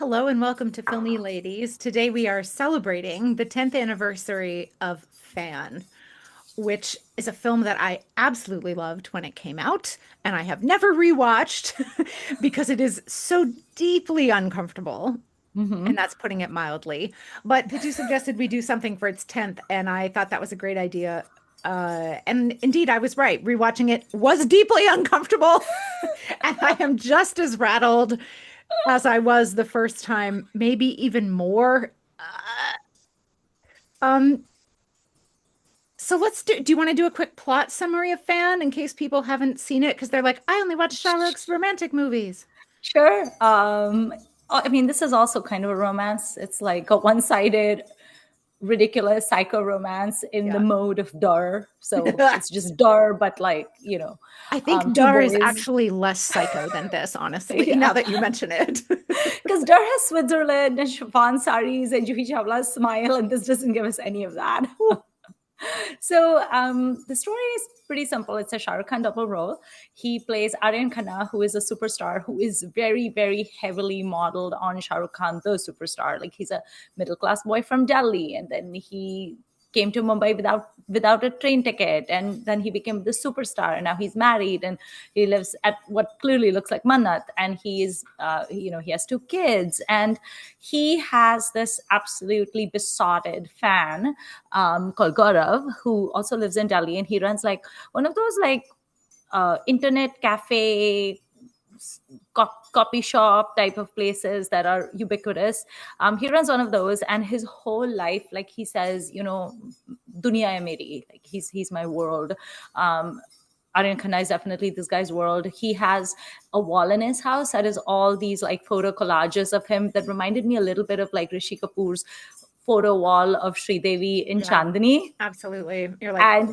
Hello and welcome to Filmi Ladies. Today we are celebrating the 10th anniversary of Fan, which is a film that I absolutely loved when it came out, and I have never rewatched because it is so deeply uncomfortable, and Hmm. that's putting it mildly. But Pitu suggested we do something for its 10th, and I thought that was a great idea. And indeed, I was right. Rewatching it was deeply uncomfortable, and I am just as rattled as I was the first time, maybe even more. Um, so let's do you want to do a quick plot summary of Fan in case people haven't seen it? Because they're like, I only watch Shah Rukh's romantic movies. Sure. I mean, this is also kind of a romance. It's like a one-sided, ridiculous psycho romance in the Yeah. mode of Dar. So it's just Dar, but I think two Dar is boys. actually less psycho than this, honestly, now Yeah, that you mention it. because Dar has Switzerland and chiffon saris and Juhi Chawla's smile, and this doesn't give us any of that. So the story is pretty simple. It's a Shah Rukh Khan double role. He plays Aryan Khanna, who is a superstar, who is very, very heavily modeled on Shah Rukh Khan, the superstar. Like he's a middle class boy from Delhi, and then he came to Mumbai without a train ticket, and then he became the superstar. And now he's married, and he lives at what clearly looks like Mannat, and he has two kids, and he has this absolutely besotted fan called Gaurav, who also lives in Delhi, and he runs like one of those like internet cafe copy shop type of places that are ubiquitous. He runs one of those, and his whole life, like he says, dunia hai meri, like he's my world. Aryan Khanna is definitely this guy's world. He has a wall in his house that is all these like photo collages of him that reminded me a little bit of like Rishi Kapoor's photo wall of Sridevi in Yeah, Chandni. absolutely. You're like, And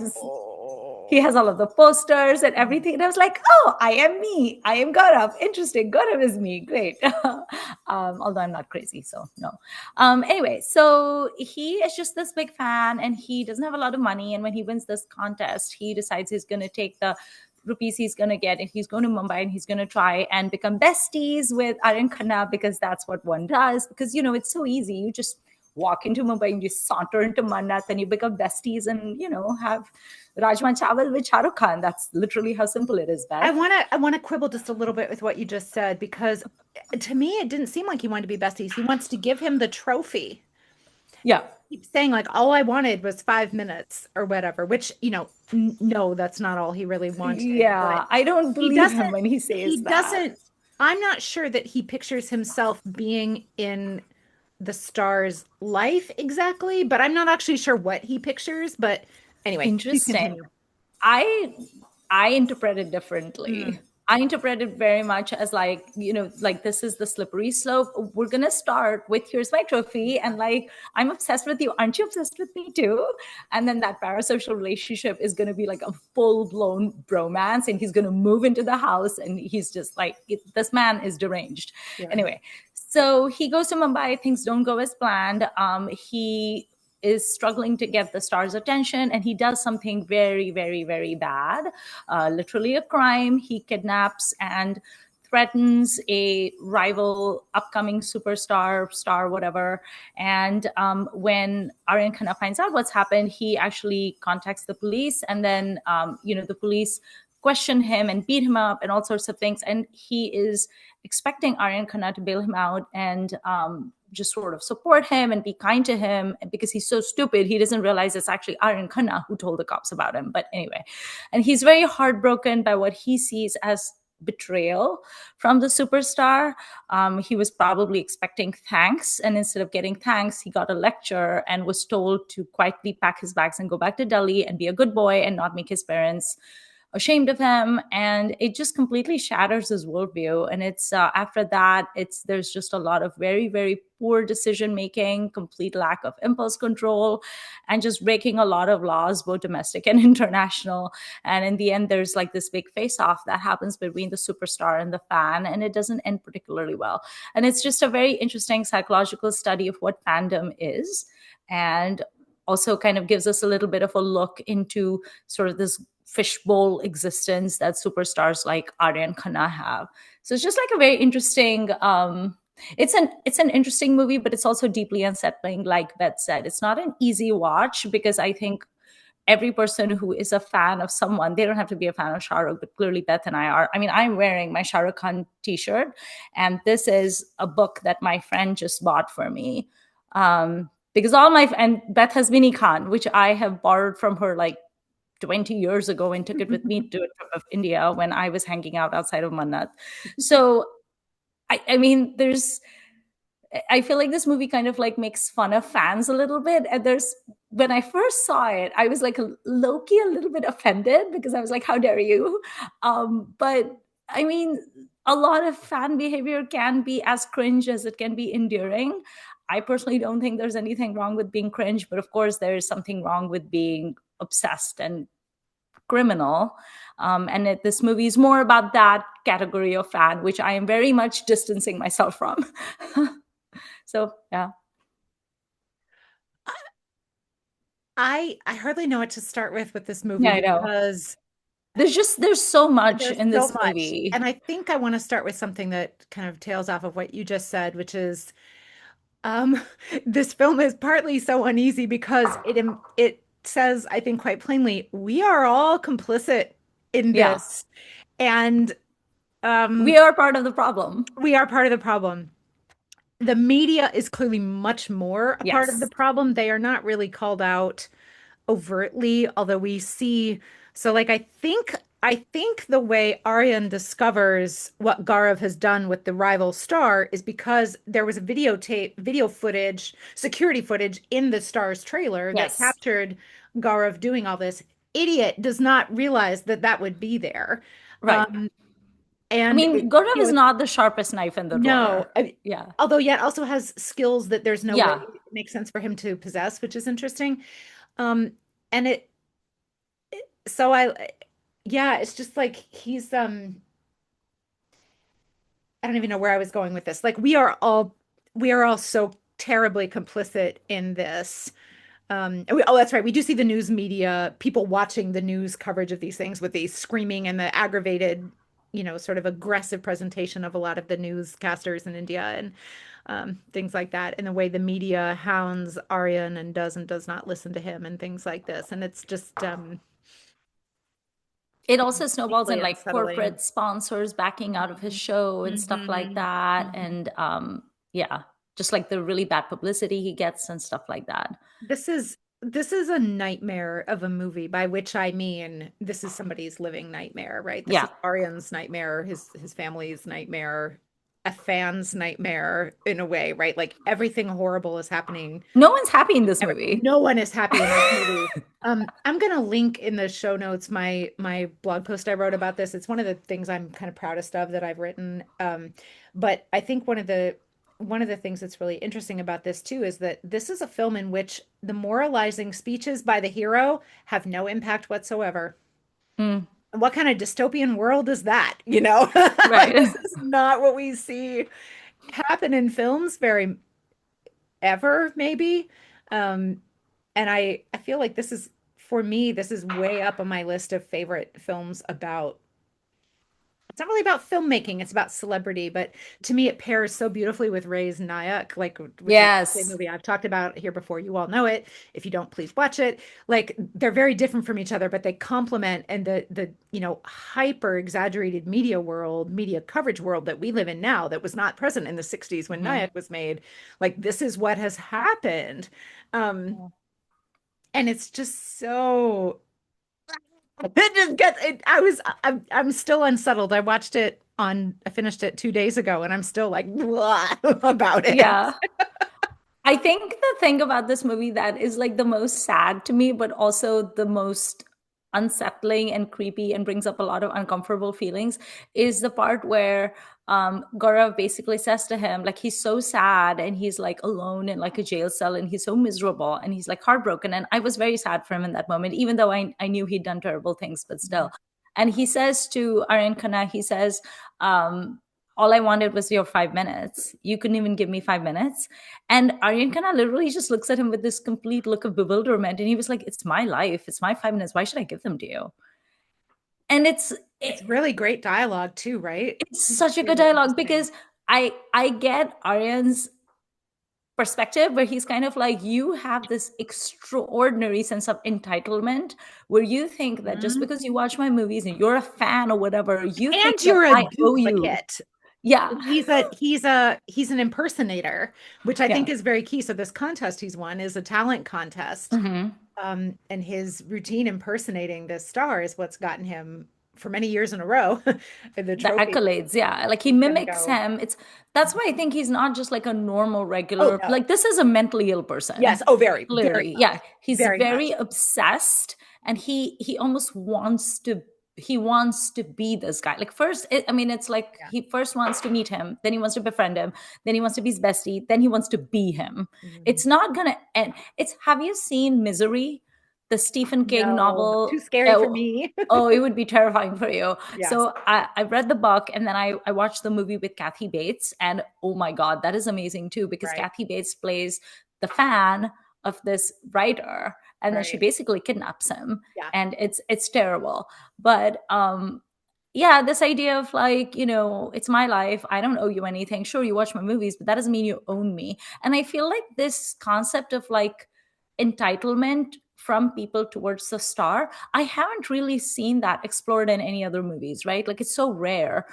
he oh. has all of the posters and everything. And I was like, oh, I am me. I am Gaurav. Interesting. Gaurav is me. Great. Although I'm not crazy, so no. Anyway, so he is just this big fan and he doesn't have a lot of money. And when he wins this contest, he decides he's going to take the rupees he's going to get and he's going to Mumbai and he's going to try and become besties with Aryan Khanna because that's what one does. Because, it's so easy. You just walk into Mumbai and you saunter into Mannat and you become besties and, have Rajma Chawal with Shah Rukh Khan. That's literally how simple it is, I Beth. want to I want to quibble just a little bit with what you just said because to me it didn't seem like he wanted to be besties. He wants to give him the trophy. Yeah. Keeps saying like all I wanted was 5 minutes or whatever, which, no, that's not all he really wanted. But Yeah. I don't he believe him doesn't, when he he says that. doesn't, I'm not sure that he pictures himself being in the star's life exactly, but I'm not actually sure what he pictures. But anyway, please Interesting. continue. I I interpret it differently. Mm. I interpret it very much as like, like this is the slippery slope. We're gonna start with here's my trophy, and like I'm obsessed with you. Aren't you obsessed with me too? And then that parasocial relationship is gonna be like a full-blown bromance, and he's gonna move into the house, and he's just like this man is deranged. Yeah. Anyway, so he goes to Mumbai, things don't go as planned. He is struggling to get the star's attention and he does something very, very, very bad, literally a crime. He kidnaps and threatens a rival upcoming superstar, star, whatever. And when Aryan Khanna finds out what's happened, he actually contacts the police, and then the police question him and beat him up and all sorts of things. And he is expecting Aryan Khanna to bail him out and just sort of support him and be kind to him because he's so stupid. He doesn't realize it's actually Aryan Khanna who told the cops about him. But anyway, and he's very heartbroken by what he sees as betrayal from the superstar. He was probably expecting thanks, and instead of getting thanks, he got a lecture and was told to quietly pack his bags and go back to Delhi and be a good boy and not make his parents ashamed of him. And it just completely shatters his worldview. And it's after that, there's just a lot of very, very poor decision making, complete lack of impulse control, and just breaking a lot of laws, both domestic and international. And in the end, there's like this big face off that happens between the superstar and the fan, and it doesn't end particularly well. And it's just a very interesting psychological study of what fandom is, and also kind of gives us a little bit of a look into sort of this fishbowl existence that superstars like Aryan Khanna have. So it's just like a very interesting It's an interesting movie, but it's also deeply unsettling. Like Beth said, it's not an easy watch because I think every person who is a fan of someone, they don't have to be a fan of Shah Rukh, but clearly Beth and I are. I mean, I'm wearing my Shah Rukh Khan t-shirt, and this is a book that my friend just bought for me. Because and Beth has Mini Khan, which I have borrowed from her like 20 years ago and took it with me to a trip of India when I was hanging out outside of Mannat. So I mean, I feel like this movie kind of like makes fun of fans a little bit. And when I first saw it, I was like low-key a little bit offended because I was like, how dare you? But I mean, a lot of fan behavior can be as cringe as it can be endearing. I personally don't think there's anything wrong with being cringe, but of course, there is something wrong with being obsessed and criminal. This movie is more about that category of fan, which I am very much distancing myself from. So yeah, I hardly know what to start with this movie yeah, I know. because There's so much there's in so this much. movie. And I think I want to start with something that kind of tails off of what you just said, which is um, this film is partly so uneasy because it says, I think quite plainly, we are all complicit in Yeah, this, and um, we are part of the problem. we are part of the problem. The media is clearly much more a part of the Yes, problem. They are not really called out overtly, although we see so like I think the way Aryan discovers what Gaurav has done with the rival star is because there was a video footage, security footage in the star's trailer that yes, captured Gaurav doing all this. Idiot does not realize that that would be there. right. Um, I and mean, it, Gaurav is not the sharpest knife in the no, drawer. Yeah, although yet also has skills that there's no way yeah. it makes sense for him to possess, which is interesting. Um, and it so I yeah, it's just like I don't even know where I was going with this. Like we are all so terribly complicit in this. Oh, that's right. We do see the news media, people watching the news coverage of these things with the screaming and the aggravated, sort of aggressive presentation of a lot of the newscasters in India and things like that, and the way the media hounds Aryan and does not listen to him and things like this. And it's just It also snowballs in deeply like unsettling. corporate sponsors backing out of his show and stuff like Mhm, that. mhm. And yeah, just like the really bad publicity he gets and stuff like that. This is a nightmare of a movie, by which I mean this is somebody's living nightmare, right? This Yeah. is Aryan's nightmare, his family's nightmare, a fan's nightmare in a way, right? Like everything horrible is happening. No one's happy in this movie. No one is happy in this movie. I'm gonna link in the show notes my blog post I wrote about this. It's one of the things I'm kind of proudest of that I've written. But I think one of the things that's really interesting about this too is that this is a film in which the moralizing speeches by the hero have no impact whatsoever. Mm, What kind of dystopian world is that? Like right. this is not what we see happen in films very ever, maybe. Um, and I feel like this is for me, this is way up on my list of favorite films about it's not really about filmmaking, it's about celebrity, but to me it pairs so beautifully with Ray's Nayak, like which is a Yes. movie I've talked about here before. You all know it. If you don't, please watch it. Like they're very different from each other, but they complement and the hyper exaggerated media coverage world that we live in now that was not present in the 60s when Mhm. Nayak was made. Like this is what has happened. Um, and it's just so it just gets it. I'm still unsettled. I finished it 2 days ago and I'm still like blah, about it. Yeah. I think the thing about this movie that is like the most sad to me, but also the most unsettling and creepy and brings up a lot of uncomfortable feelings is the part where Gaurav basically says to him, like, he's so sad and he's like alone in like a jail cell and he's so miserable and he's like heartbroken. And I was very sad for him in that moment, even though I knew he'd done terrible things, but still. And he says to Aryan Khanna, he says, all I wanted was your 5 minutes. You couldn't even give me 5 minutes. And Aryan Khanna literally just looks at him with this complete look of bewilderment. And he was like, it's my life. It's my 5 minutes. Why should I give them to you? And It's really great dialogue too, right? it's such a good Really dialogue because interesting. I get Aryan's perspective where he's kind of like, you have this extraordinary sense of entitlement where you think that just Mhm. because you watch my movies and you're a fan or whatever, you think And that you're a I owe you. duplicate. Yeah. He's an impersonator, which I think Yeah. is very key. So this contest he's won is a talent contest. Hmm. And his routine impersonating this star is what's gotten him for many years in a row the The trophy. accolades, yeah, like he He's gonna mimics go. him. It's That's why I think he's not just like a normal Oh regular, no. like this is a mentally ill person. Yes. Oh, very, very Clearly, yeah, much. he's Very very much. obsessed, and he almost wants to be this guy. Like first I mean, it's like Yeah. he first wants to meet him, then he wants to befriend him, then he wants to be his bestie, then he wants to be him. Mhm. It's not gonna end. It's Have you seen Misery, the Stephen King No, too novel? scary for Oh, me. oh, it would be terrifying for you. Yes. So I read the book, and then I watched the movie with Kathy Bates, and oh my God, that is amazing too, because Right. Kathy Bates plays the fan of this writer, and then she Right. basically kidnaps him, Yeah. and it's terrible. But yeah, this idea of like, it's my life, I don't owe you anything. Sure, you watch my movies, but that doesn't mean you own me. And I feel like this concept of like entitlement from people towards the star, I haven't really seen that explored in any other movies, right? Like it's so rare,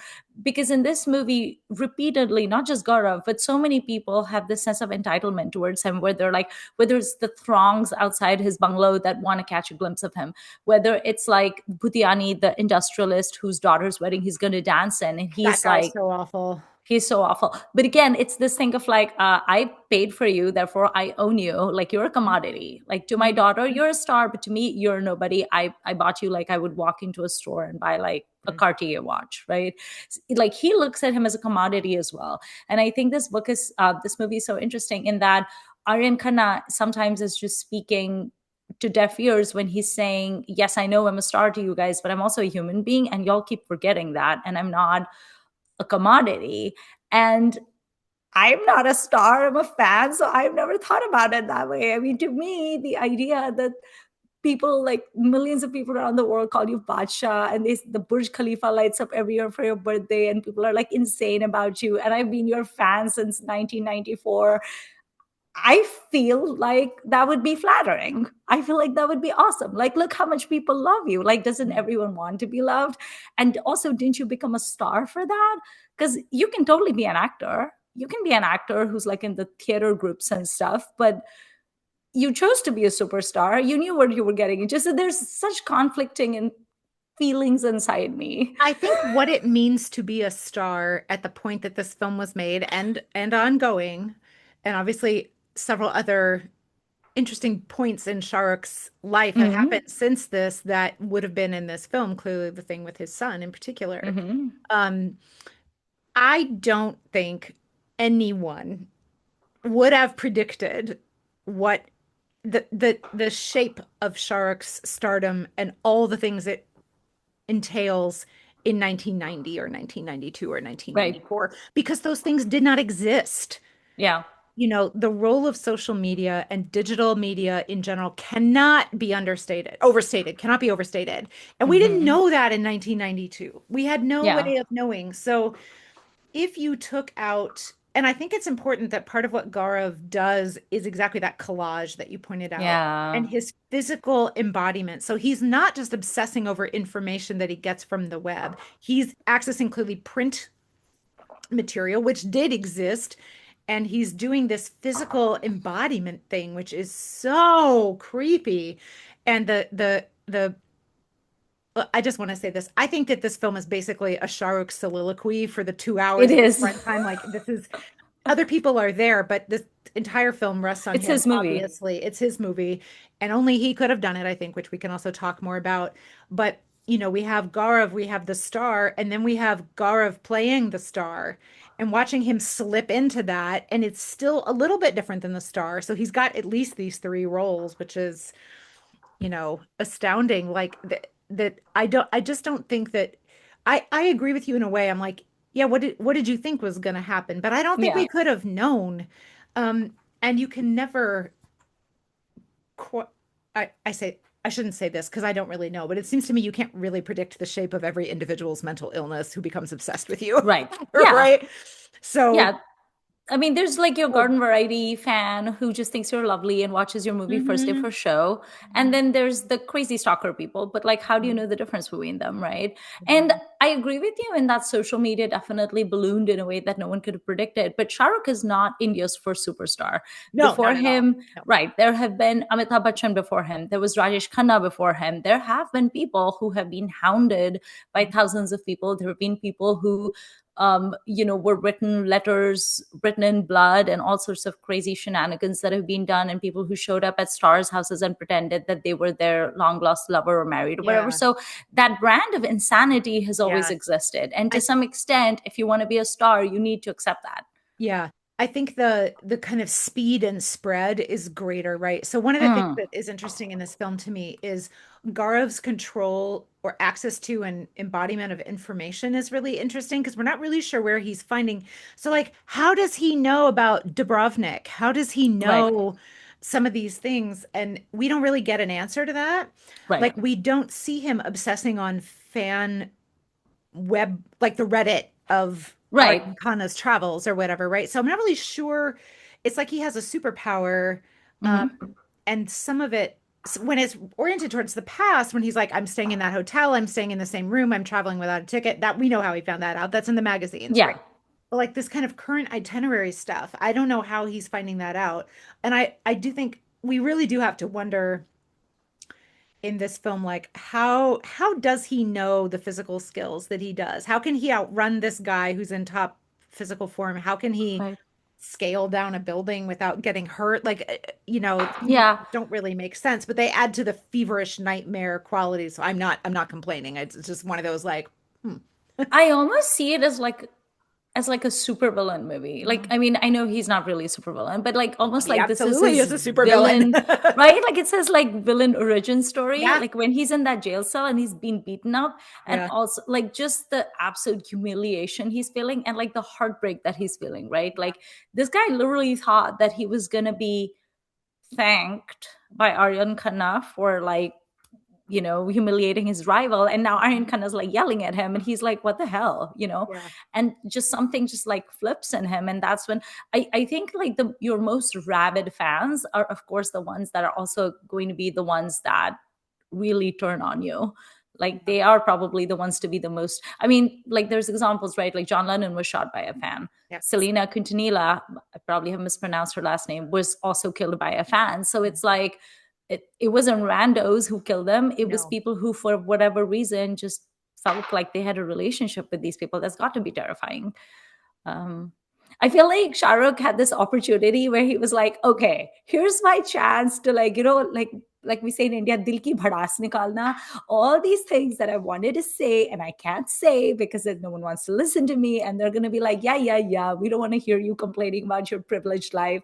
because in this movie repeatedly, not just Gaurav, but so many people have this sense of entitlement towards him, where they're like, whether it's the throngs outside his bungalow that want to catch a glimpse of him, whether it's like Bhutiani, the industrialist whose daughter's wedding he's going to dance in, and That he's guy's like, so awful. he's so awful. But again, it's this thing of like, I paid for you, therefore I own you. Like you're a commodity. Like to my Mhm. daughter, you're a star, but to me, you're nobody. I bought you like I would walk into a store and buy like a Mhm. Cartier watch, right? Like he looks at him as a commodity as well. And I think this movie is so interesting in that Aryan Khanna sometimes is just speaking to deaf ears when he's saying, yes, I know I'm a star to you guys, but I'm also a human being, and y'all keep forgetting that, and I'm not a commodity. And I'm not a star, I'm a fan. So I've never thought about it that way. I mean, to me, the idea that people, like millions of people around the world, call you Badsha, and the Burj Khalifa lights up every year for your birthday, and people are like insane about you. And I've been your fan since 1994. I feel like that would be flattering. I feel like that would be awesome. Like, look how much people love you. Like, doesn't Mhm. everyone want to be loved? And also, didn't you become a star for that? Because you can totally be an actor. You can be an actor who's like in the theater groups and stuff, but you chose to be a superstar. You knew what you were getting. It's just that there's such conflicting and feelings inside me. I think what it means to be a star at the point that this film was made and ongoing, and obviously several other interesting points in Shah Rukh's life have happened Hmm. since this that would have been in this film, clearly the thing with his son in particular. Hmm. Um, I don't think anyone would have predicted what the shape of Shah Rukh's stardom and all the things it entails in 1990 or 1992 or Right. 1994 because those things did not exist. Yeah. The role of social media and digital media in general cannot be overstated, cannot be overstated. And we didn't Hmm. know that in 1992. We had no Yeah. way of knowing. So if you took out, and I think it's important that part of what Gaurav does is exactly that collage that you pointed out and Yeah. his physical embodiment. So he's not just obsessing over information that he gets from the web. He's accessing clearly print material, which did exist. And he's doing this physical embodiment thing, which is so creepy. And I just want to say this. I think that this film is basically a Shah Rukh soliloquy for the 2 hours It of his is. runtime. Like this is other people are there, but this entire film rests on It's him. his movie. Obviously, it's his movie, and only he could have done it, I think, which we can also talk more about. But we have Gaurav, we have the star, and then we have Gaurav playing the star and watching him slip into that, and it's still a little bit different than the star. So he's got at least these three roles, which is astounding. Like that I just don't think that I agree with you in a way. I'm like, yeah, what did you think was going to happen? But I don't think Yeah. we could have known. And you can never qu I say I shouldn't say this because I don't really know, but it seems to me you can't really predict the shape of every individual's mental illness who becomes obsessed with you, Right. Yeah. right? So, Yeah. I mean, there's like your oh, garden variety fan who just thinks you're lovely and watches your movie first day mhm, for show. And mhm, then there's the crazy stalker people. But like, how do you mhm, know the difference between them, right? And mhm. I agree with you in that social media definitely ballooned in a way that no one could have predicted. But Shah Rukh is not India's first superstar. No, Before not at all. him, No. right, there have been Amitabh Bachchan before him. There was Rajesh Khanna before him. There have been people who have been hounded by Mhm. thousands of people. There have been people who were written letters written in blood and all sorts of crazy shenanigans that have been done, and people who showed up at stars' houses and pretended that they were their long lost lover or married or whatever. Yeah, So that brand of insanity has always yeah. existed. And to I some extent, if you want to be a star, you need to accept that. Yeah. I think the kind of speed and spread is greater, right? So one of the things Mm, that is interesting in this film to me is Gaurav's control or access to and embodiment of information is really interesting because we're not really sure where he's finding. So like, how does he know about Dubrovnik? How does he right, know some of these things? And we don't really get an answer to that. right, Like we don't see him obsessing on fan web, like the Reddit of right. Arden Khanna's travels or whatever, right? So I'm not really sure. It's like he has a superpower, um, Hmm. and some of it, when it's oriented towards the past, when he's like, I'm staying in that hotel, I'm staying in the same room, I'm traveling without a ticket, that we know how he found that out. That's in the magazines, right? Yeah, But like this kind of current itinerary stuff, I don't know how he's finding that out. And I do think we really do have to wonder in this film, like how does he know the physical skills that he does? How can he outrun this guy who's in top physical form? How can he right. scale down a building without getting hurt? Like, things Yeah. don't really make sense, but they add to the feverish nightmare quality. So I'm not complaining. It's just one of those like, hmm. I almost see it as like a supervillain movie. Like, Mhm. I mean, I know he's not really a supervillain, but like almost He like this is absolutely is his a supervillain. villain, right? Like it says like villain origin story. Yeah, Like when he's in that jail cell and he's been beaten up, and yeah, also like just the absolute humiliation he's feeling and like the heartbreak that he's feeling, right? yeah, Like this guy literally thought that he was gonna be thanked by Aryan Khanna for like humiliating his rival. And now Aryan Khanna is like yelling at him, and he's like, what the hell, yeah, And just something just like flips in him. And that's when I think like your most rabid fans are, of course, the ones that are also going to be the ones that really turn on you. Like yeah, they are probably the ones to be the most. I mean, like there's examples, right? Like John Lennon was shot by a fan. yeah. Selena Quintanilla, I probably have mispronounced her last name, was also killed by a fan. So it's like it wasn't randos who killed them. It was No. people who, for whatever reason, just felt like they had a relationship with these people. That's got to be terrifying. Um, I feel like Shah Rukh had this opportunity where he was like, okay, here's my chance to like we say in India, dil ki bhadas nikalna, all these things that I wanted to say and I can't say because no one wants to listen to me. And they're going to be like, yeah, yeah, yeah, we don't want to hear you complaining about your privileged life.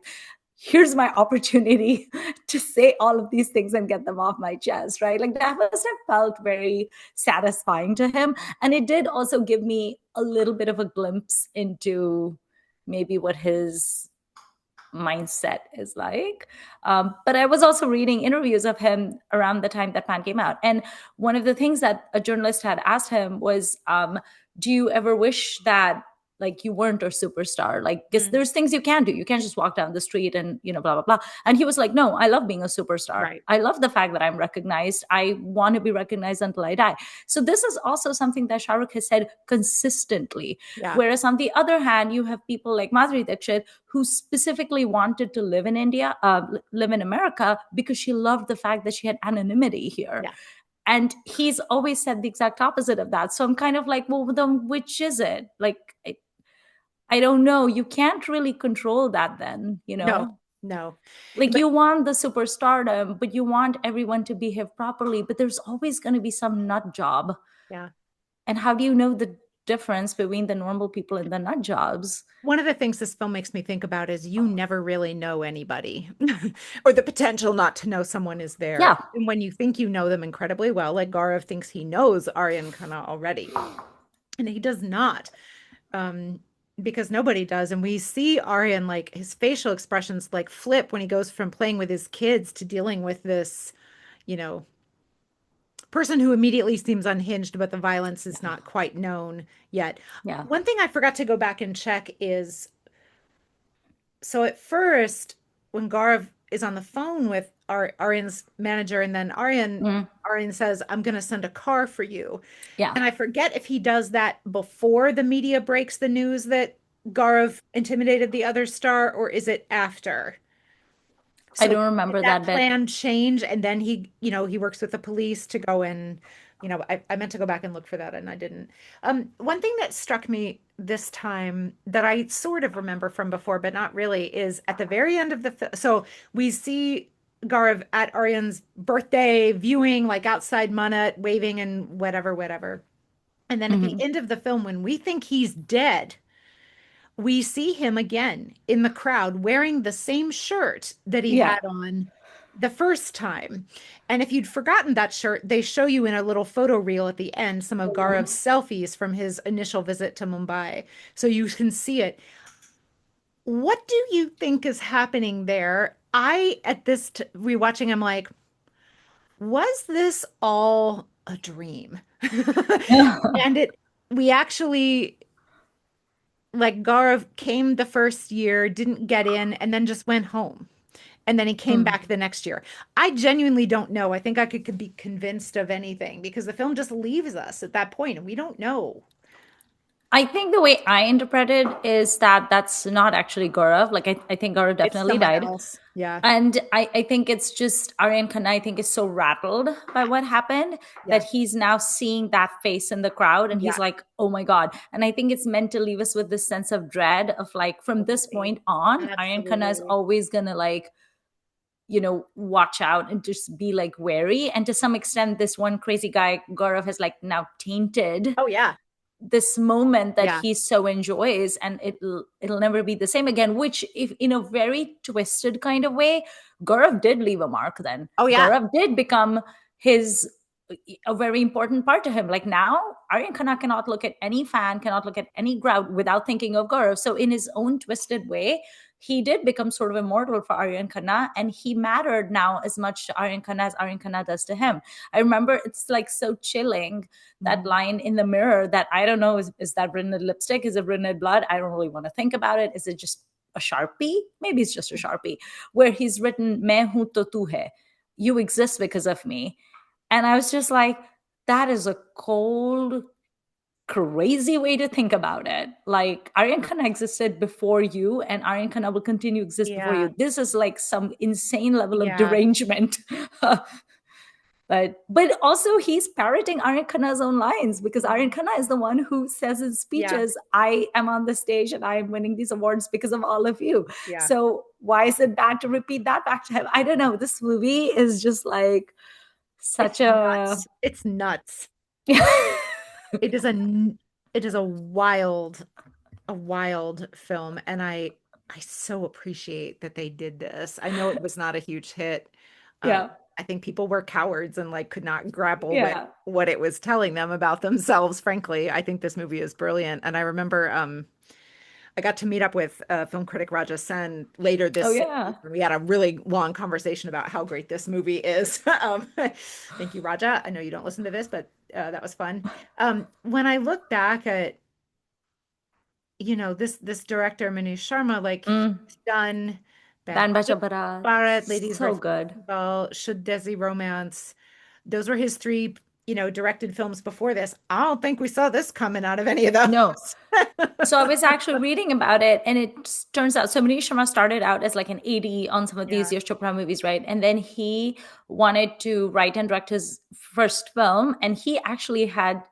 Here's my opportunity to say all of these things and get them off my chest, right? Like that must have felt very satisfying to him. And it did also give me a little bit of a glimpse into maybe what his mindset is like. But I was also reading interviews of him around the time that Pan came out. And one of the things that a journalist had asked him was, do you ever wish that like you weren't a superstar? Like, because Mm, there's things you can do. You can't just walk down the street and, blah, blah, blah. And he was like, no, I love being a superstar. right. I love the fact that I'm recognized. I want to be recognized until I die. So this is also something that Shah Rukh has said consistently. Yeah, Whereas on the other hand, you have people like Madhuri Dixit who specifically wanted to live in India, live in America, because she loved the fact that she had anonymity here. yeah. And he's always said the exact opposite of that. So I'm kind of like, well, then which is it? Like, I don't know. You can't really control that then, No, no. Like But you want the superstardom, but you want everyone to behave properly. But there's always going to be some nut job. yeah. And how do you know the difference between the normal people and the nut jobs? One of the things this film makes me think about is you never really know anybody, or the potential not to know someone is there. Yeah. And when you think you know them incredibly well, like Gaurav thinks he knows Aryan Khanna already, and he does not, um, because nobody does. And we see Aryan, like his facial expressions like flip when he goes from playing with his kids to dealing with this, you know. person who immediately seems unhinged, but the violence is not quite known yet. Yeah. One thing I forgot to go back and check is so at first, when Gaurav is on the phone with Aryan's manager, and then Mm, Aryan says, "I'm going to send a car for you," yeah. and I forget if he does that before the media breaks the news that Gaurav intimidated the other star, or is it after? I So don't did remember that that bit. plan change? And then he works with the police to go and, I meant to go back and look for that and I didn't. One thing that struck me this time that I sort of remember from before, but not really, is at the very end of the film. So we see Gaurav at Aryan's birthday viewing, like outside Manat, waving and whatever, whatever. And then at the Hmm. end of the film, when we think he's dead, we see him again in the crowd wearing the same shirt that he Yeah. had on the first time. And if you'd forgotten that shirt, they show you in a little photo reel at the end some of Gaurav's selfies from his initial visit to Mumbai. So you can see it. What do you think is happening there? At this rewatching, I'm like, was this all a dream? And we actually like Gaurav came the first year, didn't get in, and then just went home. And then he came Mm. back the next year. I genuinely don't know. I think I could be convinced of anything because the film just leaves us at that point and we don't know. I think the way I interpret it is that that's not actually Gaurav. Like, I think Gaurav It's definitely someone died. else. Yeah. And I think it's just Aryan Khanna, I think, is so rattled by what happened that Yeah. he's now seeing that face in the crowd and he's Yeah. like, oh my God. And I think it's meant to leave us with this sense of dread of like, from this Absolutely. point on, Aryan Khanna is Absolutely. always going to like, watch out and just be like wary. And to some extent, this one crazy guy, Gaurav, has like now tainted Oh, yeah. this moment that Yeah. he so enjoys, and it'll never be the same again, which, if in a very twisted kind of way, Gaurav did leave a mark. Then Oh, yeah. Gaurav did become his a very important part to him. Like, now Aryan Khanna cannot look at any fan, cannot look at any crowd without thinking of Gaurav. So in his own twisted way, he did become sort of immortal for Aryan Khanna, and he mattered now as much to Aryan Khanna as Aryan Khanna does to him. I remember, it's like so chilling, that Mhm. line in the mirror, that I don't know, is that written in lipstick? Is it written in blood? I don't really want to think about it. Is it just a Sharpie? Maybe it's just a Sharpie, where he's written, Main hoon to tu hai. You exist because of me. And I was just like, that is a cold, crazy way to think about it. Like, Aryan Khanna existed before you, and Aryan Khanna will continue to exist before Yeah. you. This is like some insane level of Yeah. derangement. But also, he's parroting Aryan Khanna's own lines, because Aryan Khanna is the one who says in Yeah. speeches, I am on the stage and I am winning these awards because of all of you. Yeah. So why is it bad to repeat that back to him? I don't know. This movie is just like It's such a nuts. It's nuts. It is it is a wild film, and I so appreciate that they did this. I know it was not a huge hit. Um, yeah. I think people were cowards and like could not grapple with Yeah. what it was telling them about themselves. Frankly, I think this movie is brilliant, and I remember I got to meet up with film critic Raja Sen later Oh this same week, yeah. and we had a really long conversation about how great this movie is. Thank you, Raja. I know you don't listen to this, but that was fun. When I look back at this director Maneesh Sharma, like he's Mm. done Band Band Bacha Barat. Bharat, Ladies So vs. good. Ball, Should Desi Romance. Those were his three, directed films before this. I don't think we saw this coming out of any of No. those. So I was actually reading about it, and it turns out, so Maneesh Sharma started out as like an AD on some of these Yeah, Yash Chopra movies, right? And then he wanted to write and direct his first film, and he actually had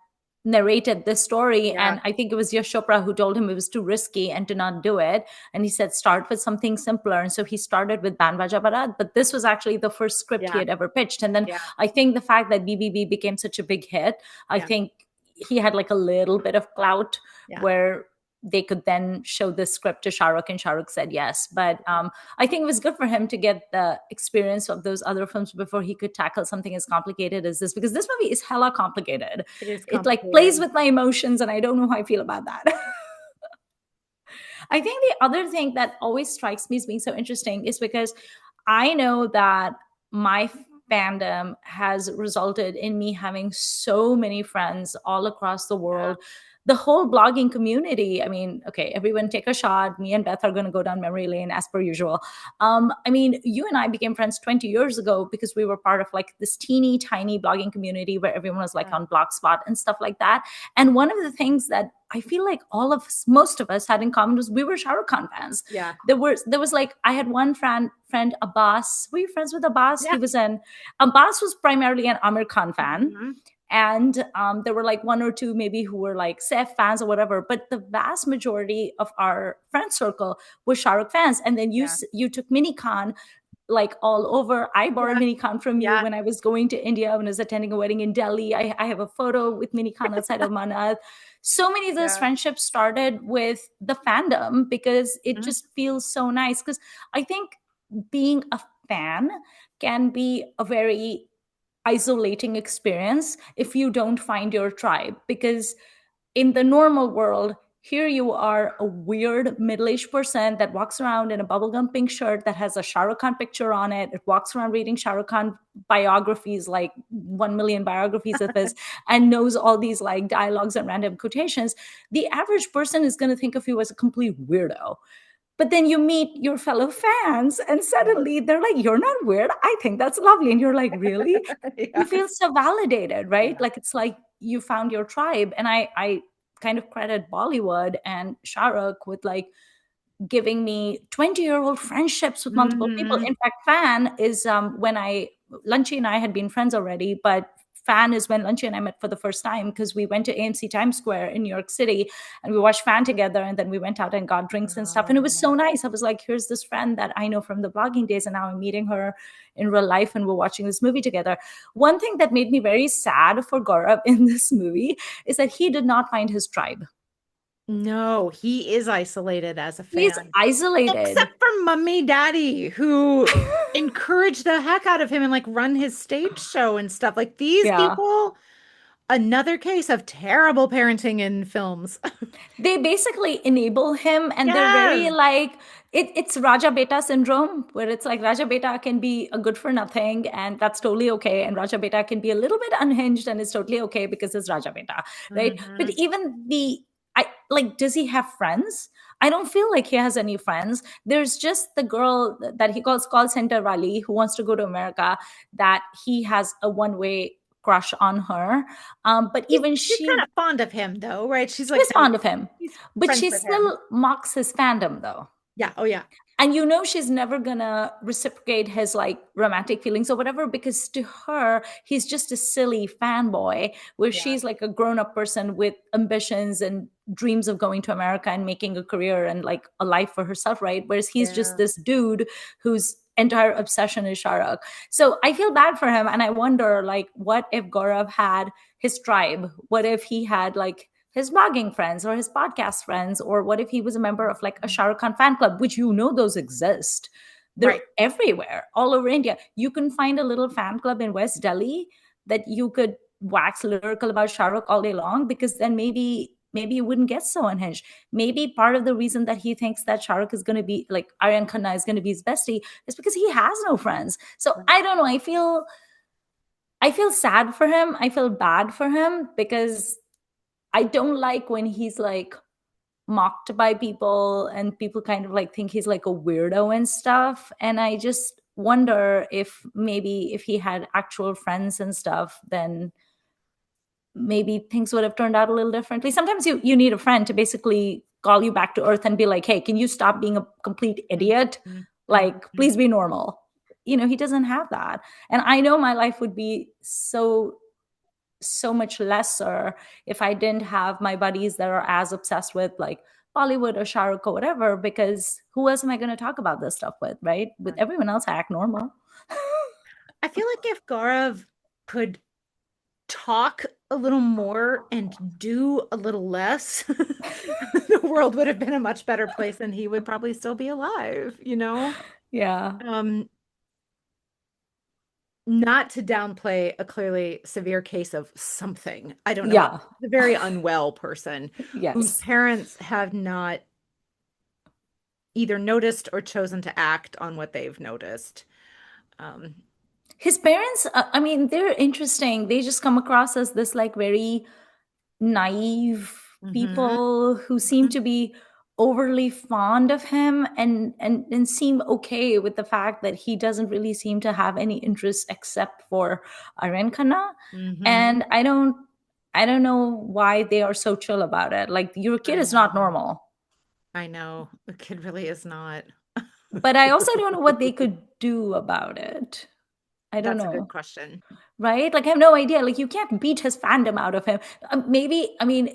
narrated this story. yeah, And I think it was Yash Chopra who told him it was too risky and to not do it. And he said, start with something simpler. And so he started with Ban Baja Barat, but this was actually the first script he yeah, had ever pitched. And then yeah, I think the fact that BBB became such a big hit, I yeah, think he had like a little bit of clout yeah. where they could then show the script to Shah Rukh, and Shah Rukh said yes. But I think it was good for him to get the experience of those other films before he could tackle something as complicated as this, because this movie is hella complicated. It is It like plays complicated. with my emotions, and I don't know how I feel about that. I think the other thing that always strikes me as being so interesting is because I know that my fandom has resulted in me having so many friends all across the Yeah. world. The whole blogging community, I mean, okay, everyone take a shot. Me and Beth are going to go down memory lane as per usual. I mean, you and I became friends 20 years ago because we were part of like this teeny tiny blogging community where everyone was like Yeah. on Blogspot and stuff like that. And one of the things that I feel like most of us had in common was we were Shah Rukh Khan fans. Yeah. There was like, I had one friend Abbas. Were you friends with Abbas? Yeah. Abbas was primarily an Amir Khan fan, Mhm. and there were like one or two maybe who were like Saif fans or whatever, but the vast majority of our friend circle was Shah Rukh fans. And then Yeah. you took Mini Khan like all over. I borrowed Yeah. Mini Khan from you Yeah. when I was going to India, when I was attending a wedding in Delhi. I have a photo with Mini Khan outside of Manav. So many of those Yeah. friendships started with the fandom because it Mhm. just feels so nice. Because I think being a fan can be a very isolating experience if you don't find your tribe, because in the normal world, here you are, a weird middle-aged person that walks around in a bubblegum pink shirt that has a Shah Rukh Khan picture on it. It walks around reading Shah Rukh Khan biographies, like 1 million biographies of his, and knows all these like dialogues and random quotations. The average person is going to think of you as a complete weirdo. But then you meet your fellow fans, and Yeah. suddenly they're like, "You're not weird. I think that's lovely." And you're like, "Really?" You Yes. feel so validated, right? Yeah. Like it's like you found your tribe. And I kind of credit Bollywood and Shah Rukh with like giving me 20-year-old friendships with multiple people. Mhm. In fact, Fan is when Lunchy and I had been friends already, but Fan is when Lunchy and I met for the first time because we went to AMC Times Square in New York City and we watched Fan together, and then we went out and got drinks and stuff. And it was so Oh. nice. I was like, here's this friend that I know from the blogging days, and now I'm meeting her in real life and we're watching this movie together. One thing that made me very sad for Gaurav in this movie is that he did not find his tribe. No, he is isolated as a He's fan. isolated. Except for Mummy Daddy, who encouraged the heck out of him and like run his stage show and stuff. Like these Yeah. people, another case of terrible parenting in films. They basically enable him, and they're very Yes. like, it's Raja Beta syndrome, where it's like Raja Beta can be a good for nothing and that's totally okay, and Raja Beta can be a little bit unhinged and it's totally okay because it's Raja Beta, right? But Hmm. even the I like, does he have friends? I don't feel like he has any friends. There's just the girl that he calls call center Wali, who wants to go to America, that he has a one-way crush on her. But even She's kind she of fond of him though, right? She's like is kind of fond of him, she's but friends she with him. still mocks his fandom though. Yeah. Oh yeah. And you know she's never gonna reciprocate his like romantic feelings or whatever, because to her he's just a silly fanboy, where Yeah. she's like a grown-up person with ambitions and dreams of going to America and making a career and like a life for herself, right? Whereas he's just Yeah. this dude whose entire obsession is Shah Rukh. So I feel bad for him, and I wonder like, what if Gaurav had his tribe? What if he had like his blogging friends or his podcast friends? Or what if he was a member of like a Shah Rukh Khan fan club, which you know those exist? They're Right. everywhere, all over India. You can find a little fan club in West Delhi that you could wax lyrical about Shah Rukh all day long, because then maybe you wouldn't get so unhinged. Maybe part of the reason that he thinks that Shah Rukh is going to be like Aryan Khanna is going to be his bestie is because he has no friends. So Right. I don't know. I feel sad for him. I feel bad for him because I don't like when he's like mocked by people and people kind of like think he's like a weirdo and stuff. And I just wonder if maybe if he had actual friends and stuff, then maybe things would have turned out a little differently. Sometimes you need a friend to basically call you back to earth and be like, hey, can you stop being a complete idiot? Mhm. Like, Mhm. please be normal. He doesn't have that. And I know my life would be so much lesser if I didn't have my buddies that are as obsessed with like Bollywood or Shah Rukh or whatever, because who else am I going to talk about this stuff with, right? With Right. everyone else, I act normal. I feel like if Gaurav could talk a little more and do a little less, the world would have been a much better place and he would probably still be alive, you know? Yeah. Um, Not to downplay a clearly severe case of something. I don't know. Yeah. A very unwell person whose Yes. parents have not either noticed or chosen to act on what they've noticed. Um, His parents, I mean, they're interesting. They just come across as this like very naive Hmm. people who seem to be overly fond of him, and seem okay with the fact that he doesn't really seem to have any interest except for Aryan Khanna. Hmm. And I don't know why they are so chill about it. Like, your kid I is not know. normal. I know. The kid really is not. But I also don't know what they could do about it. I don't That's a good know. question. Right? Like, I have no idea. Like, you can't beat his fandom out of him. Maybe, I mean,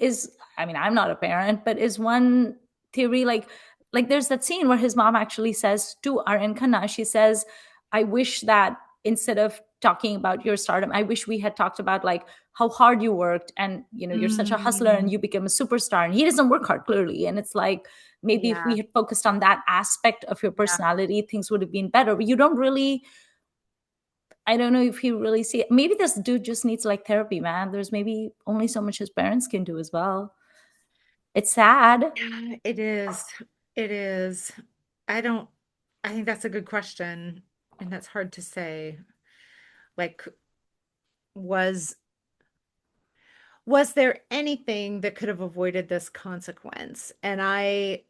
I'm not a parent, but is one theory like there's that scene where his mom actually says to Aryan Khanna, she says, I wish that instead of talking about your stardom, I wish we had talked about like how hard you worked, and you're such a hustler and Mm, you became a superstar, and he doesn't work hard, clearly. And it's like, maybe if yeah. we had focused on that aspect of your Yeah. personality, things would have been better. But you don't really, I don't know if you really see it. Maybe this dude just needs like therapy, man. There's maybe only so much his parents can do as well. It's sad. Yeah, it is. It is. I don't, I think that's a good question. And that's hard to say. Like, was was there anything that could have avoided this consequence? And I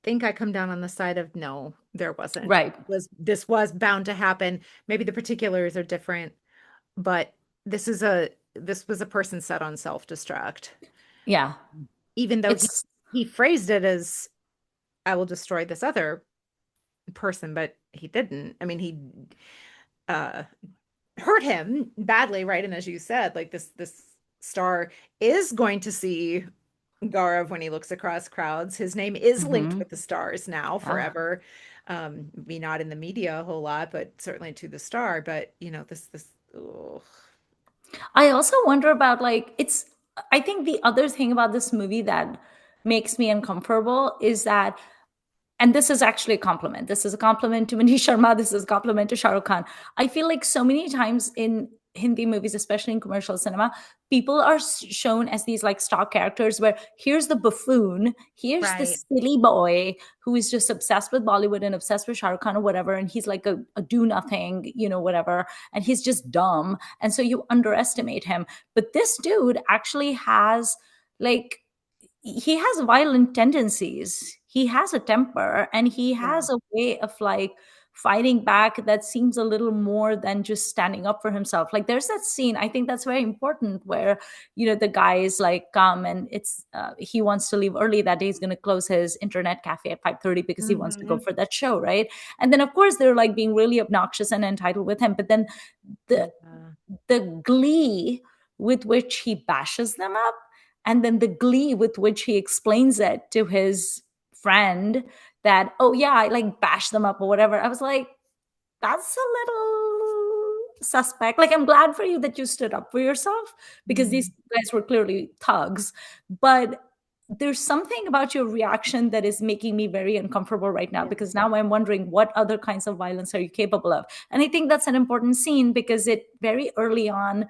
think I come down on the side of no, there wasn't. Right. Was this was bound to happen. Maybe the particulars are different, but this was a person set on self-destruct. Yeah. Even though It's he phrased it as I will destroy this other person, but he didn't. I mean, he uh hurt him badly, right? And as you said, like this star is going to see Gaurav when he looks across crowds. His name is linked mhm. with the stars now Yeah. forever. Maybe not in the media a whole lot, but certainly to the star. But this ugh. I also wonder about like I think the other thing about this movie that makes me uncomfortable is that, and this is actually a compliment. This is a compliment to Manish Sharma. This is a compliment to Shah Rukh Khan. I feel like so many times in Hindi movies, especially in commercial cinema, people are shown as these like stock characters where here's the buffoon, here's the Right. silly boy who is just obsessed with Bollywood and obsessed with Shah Rukh Khan or whatever, and he's like a do nothing, whatever, and he's just dumb, and so you underestimate him. But this dude actually has like he has violent tendencies. He has a temper, and he Yeah. has a way of like fighting back that seems a little more than just standing up for himself. Like, there's that scene, I think that's very important, where the guy is like come, and it's he wants to leave early that day. He's going to close his internet cafe at 5:30 because he wants to go Hmm. for that show, right? And then of course they're like being really obnoxious and entitled with him, but then the Yeah. the glee with which he bashes them up, and then the glee with which he explains it to his friend that, oh yeah, I like bash them up or whatever. I was like, that's a little suspect. Like, I'm glad for you that you stood up for yourself, because these Mhm. guys were clearly thugs, but there's something about your reaction that is making me very uncomfortable right now, Yeah. because now I'm wondering, what other kinds of violence are you capable of? And I think that's an important scene, because it very early on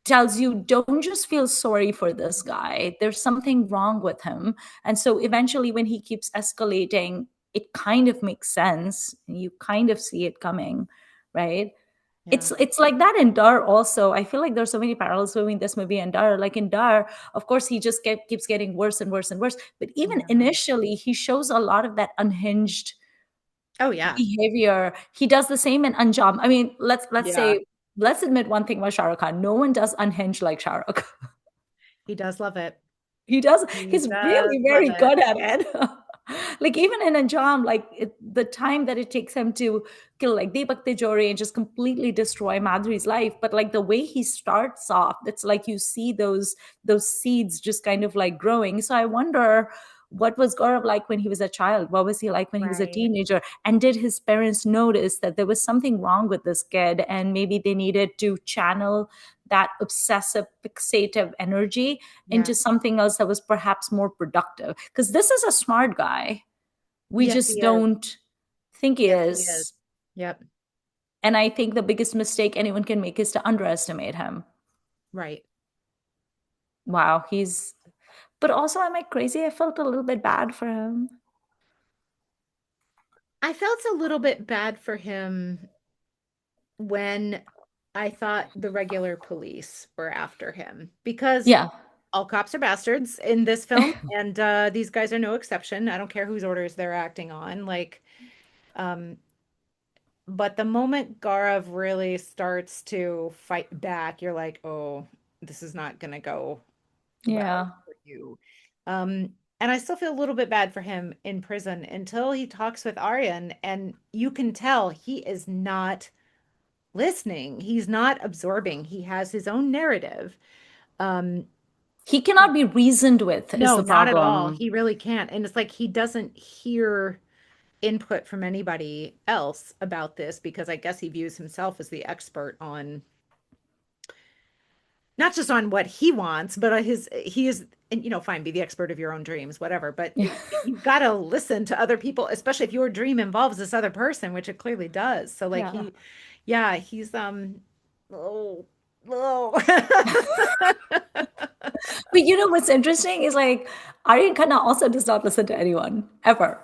tells you, don't just feel sorry for this guy. There's something wrong with him. And so eventually, when he keeps escalating, it kind of makes sense. You kind of see it coming, right? Yeah. It's like that in Dar also. I feel like there's so many parallels between this movie and Dar. Like in Dar, of course, he just keeps getting worse and worse and worse. But even Yeah. initially, he shows a lot of that unhinged Oh yeah. behavior. He does the same in Anjam. I mean, let's Yeah. say, let's admit one thing about Shah Rukh Khan. No one does unhinged like Shah Rukh. He does love it. He does. He He's does really love very it. good at it. Like, even in Anjam, like the time that it takes him to kill like Deepak Tijori and just completely destroy Madhuri's life, but like the way he starts off, it's like you see those seeds just kind of like growing. So I wonder, what was Gaurav like when he was a child? What was he like when he was a Right. teenager? And did his parents notice that there was something wrong with this kid, and maybe they needed to channel that obsessive fixative energy Yeah. into something else that was perhaps more productive? Because this is a smart guy. We Yes, just he is. don't think he Yes, he is. is. Yep. And I think the biggest mistake anyone can make is to underestimate him. Right. Wow, but also, am I crazy? I felt a little bit bad for him. I felt a little bit bad for him when I thought the regular police were after him because Yeah. all cops are bastards in this film, and these guys are no exception. I don't care whose orders they're acting on. Um, but the moment Gaurav really starts to fight back, you're like, oh, this is not gonna go well Yeah. for you. And I still feel a little bit bad for him in prison until he talks with Aryan, and you can tell he is not listening. He's not absorbing. He has his own narrative. Um, He cannot be reasoned with, is no, the not at all. problem. He really can't. And it's like he doesn't hear input from anybody else about this because I guess he views himself as the expert on not just on what he wants, but his he is and fine, be the expert of your own dreams, whatever. But you've got to listen to other people, especially if your dream involves this other person, which it clearly does. So like Yeah. yeah, he's oh, oh. But you know what's interesting is like Aryan Khanna also does not listen to anyone ever.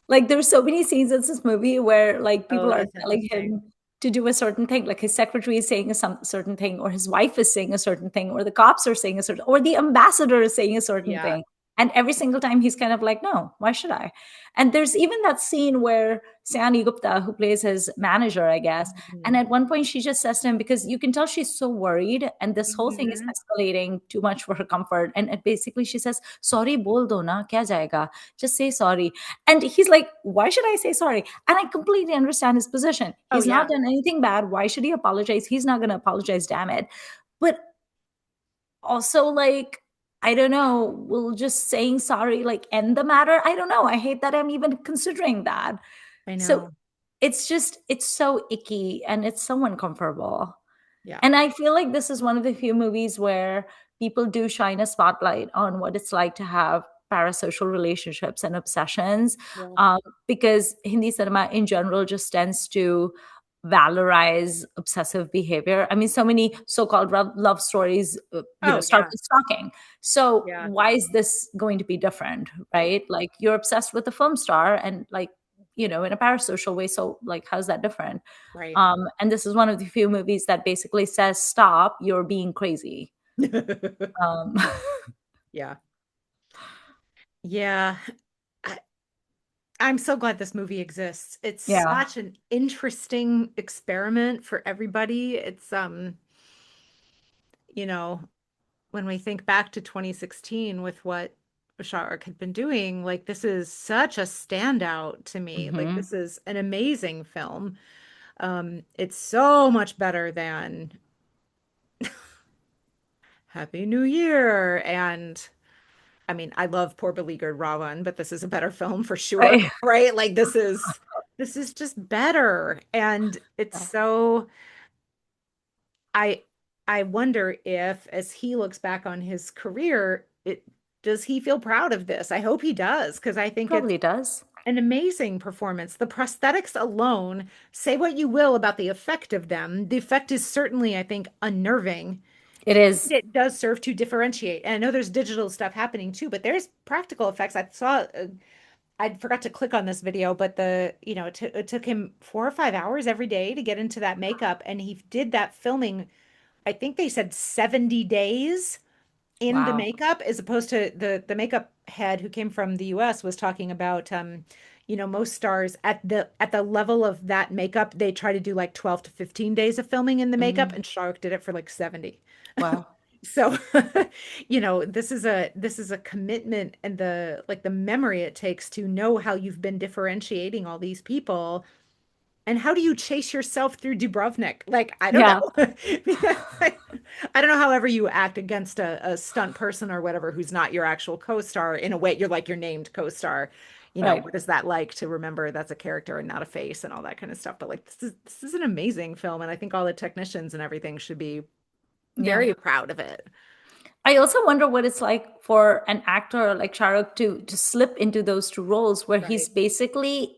Like there's so many scenes in this movie where like people Oh, are that's telling interesting. him to do a certain thing, like his secretary is saying certain thing, or his wife is saying a certain thing, or the cops are saying a certain, or the ambassador is saying a certain Yeah. thing. And every single time he's kind of like, no, why should I? And there's even that scene where Sayani Gupta, who plays his manager, I guess, and Mhm. at one point, she just says to him, because you can tell she's so worried, and this whole thing is Mhm. escalating too much for her comfort. And basically, she says, "Sorry, bol do na, kya jayega? Just say sorry." And he's like, "Why should I say sorry?" And I completely understand his position. Oh He's not yeah. done anything bad. Why should he apologize? He's not going to apologize. Damn it! But also, like, I don't know. Will just saying sorry like end the matter? I don't know. I hate that I'm even considering that. I So know. it's so icky and it's so uncomfortable. Yeah. And I feel like this is one of the few movies where people do shine a spotlight on what it's like to have parasocial relationships and obsessions, Yeah. um, because Hindi cinema in general just tends to valorize obsessive behavior. I mean, so many so-called love stories, Oh start yeah. with stalking. So Yeah. why is this going to be different, right? Like you're obsessed with a film star and like, in a parasocial way. So like, how's that different? Right. And this is one of the few movies that basically says, "Stop! You're being crazy." Um, Yeah. Yeah. I, I'm so glad this movie exists. It's yeah. such an interesting experiment for everybody. It's you know, when we think back to 2016 with what Shah Rukh had been doing, like this is such a standout to me. Like Hmm. this is an amazing film. It's so much better than Happy New Year and I mean, I love Poor Beleaguered Ravan, but this is a better film for sure, Right. right? Like this is just better. And it's Yeah. so I I wonder if as he looks back on his career, it does he feel proud of this? I hope he does, because I think it's Probably does. an amazing performance. The prosthetics alone, say what you will about the effect of them. The effect is certainly, I think, unnerving. It is. It does serve to differentiate. And I know there's digital stuff happening too, but there's practical effects. I saw, I forgot to click on this video, but it took him 4 or 5 hours every day to get into that makeup. And he did that filming, I think they said 70 days in the Wow. makeup, as opposed to the makeup head who came from the US was talking about, most stars at the level of that makeup, they try to do like 12 to 15 days of filming in the makeup, Mhm. and Shah Rukh did it for like 70. Wow. So, this is a commitment and the memory it takes to know how you've been differentiating all these people. And how do you chase yourself through Dubrovnik? Like, I don't Yeah. know. Because I don't know however you act against a stunt person or whatever who's not your actual co-star in a way you're like your named co-star. Right. What is that like to remember that's a character and not a face and all that kind of stuff. But like this is an amazing film, and I think all the technicians and everything should be Yeah. very proud of it. I also wonder what it's like for an actor like Shah Rukh to slip into those two roles where he's Right. basically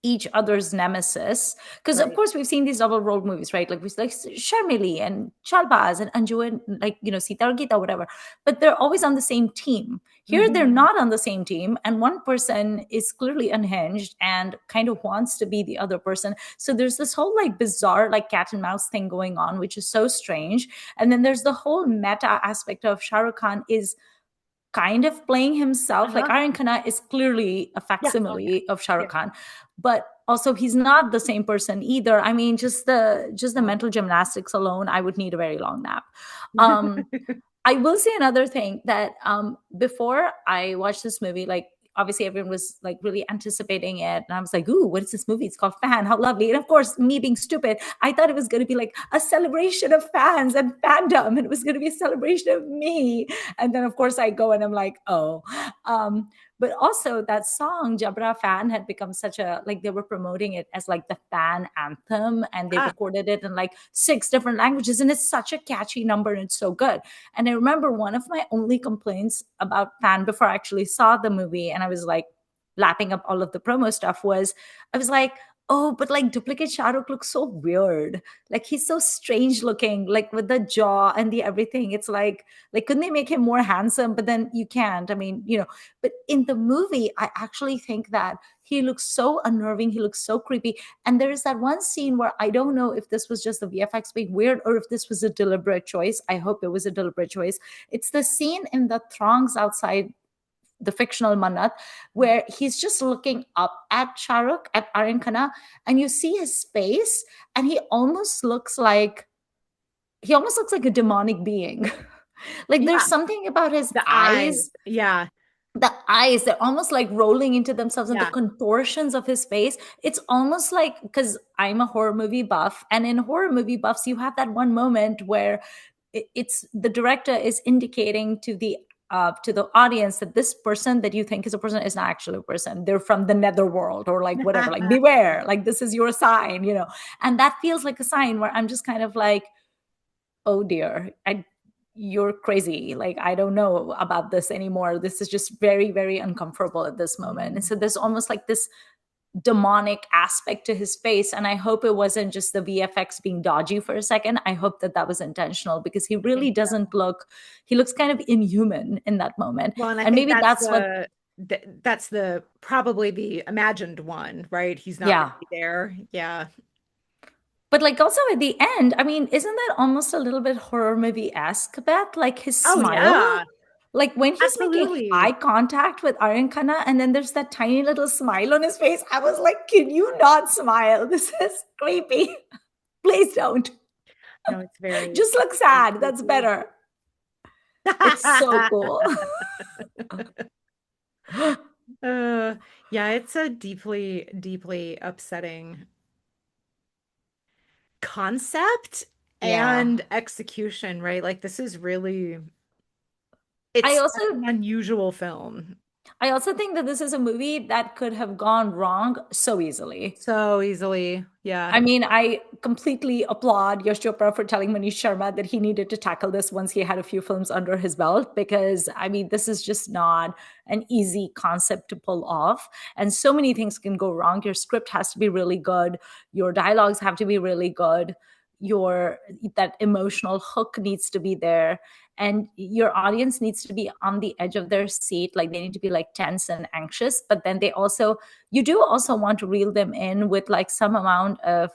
each other's nemesis. Because of Right. course we've seen these double role movies, right? Like we like Sharmili and Chalbaz and Anju and like Sita or Gita, whatever. But they're always on the same team. Here they're Hmm. not on the same team, and one person is clearly unhinged and kind of wants to be the other person. So there's this whole like bizarre like cat and mouse thing going on, which is so strange. And then there's the whole meta aspect of Shah Rukh Khan is kind of playing himself. Like Uh-huh. Aryan Khanna is clearly a Yeah. Oh, facsimile of Shah yeah. Rukh Khan, but also he's not the same person either. I mean, just the No. mental gymnastics alone, I would need a very long nap. Um, I will say another thing that before I watched this movie, like obviously everyone was like really anticipating it, and I was like, "Ooh, what is this movie? It's called Fan. How lovely!" And of course, me being stupid, I thought it was going to be like a celebration of fans and fandom, and it was going to be a celebration of me. And then, of course, I go and I'm like, "Oh." Um, but also that song Jabra Fan had become such a like they were promoting it as like the fan anthem, and they Ah, recorded it in like 6 different languages, and it's such a catchy number and it's so good. And I remember one of my only complaints about Fan before I actually saw the movie and I was like lapping up all of the promo stuff was I was like, oh, but like duplicate Shah Rukh looks so weird. Like he's so strange looking, like with the jaw and the everything. It's like couldn't they make him more handsome? But then you can't. I mean, but in the movie, I actually think that he looks so unnerving. He looks so creepy. And there is that one scene where I don't know if this was just the VFX being weird or if this was a deliberate choice. I hope it was a deliberate choice. It's the scene in the throngs outside the fictional Manat, where he's just looking up at Shah Rukh, at Aryan Khanna, and you see his face, and he almost looks like a demonic being. Like there's yeah. something about his The eyes. eyes, Yeah. the eyes, they're almost like rolling into themselves, and the Yeah. contortions of his face, it's almost like, because I'm a horror movie buff, and in horror movie buffs you have that one moment where it's the director is indicating to the audience that this person that you think is a person is not actually a person. They're from the netherworld or like whatever, like beware, like this is your sign. And that feels like a sign where I'm just kind of like, oh dear, you're crazy. Like, I don't know about this anymore. This is just very, very uncomfortable at this moment. And Mhm. so there's almost like this demonic aspect to his face. And I hope it wasn't just the VFX being dodgy for a second. I hope that that was intentional, because he I really think so. doesn't he looks kind of inhuman in that moment. Well, and I And think maybe that's that's what, that's the probably the imagined one, right? He's not yeah. really there. Yeah. But like also at the end, I mean, isn't that almost a little bit horror movie-esque, Beth? Like his Oh smile, yeah. like when he's making eye Absolutely. contact with Aryan Khanna, and then there's that tiny little smile on his face. I was like, can you not smile? This is creepy. Please don't. No, it's very, Just look very sad. That's creepy. better. It's so cool. Uh, yeah, it's a deeply, deeply upsetting concept Yeah. and execution, right? Like this is really, I it's also such an unusual film. I also think that this is a movie that could have gone wrong so easily. So easily. Yeah. I mean, I completely applaud Yash Chopra for telling Maneesh Sharma that he needed to tackle this once he had a few films under his belt, because I mean, this is just not an easy concept to pull off. And so many things can go wrong. Your script has to be really good, your dialogues have to be really good, your that emotional hook needs to be there, and your audience needs to be on the edge of their seat, like they need to be like tense and anxious, but then you do also want to reel them in with like some amount of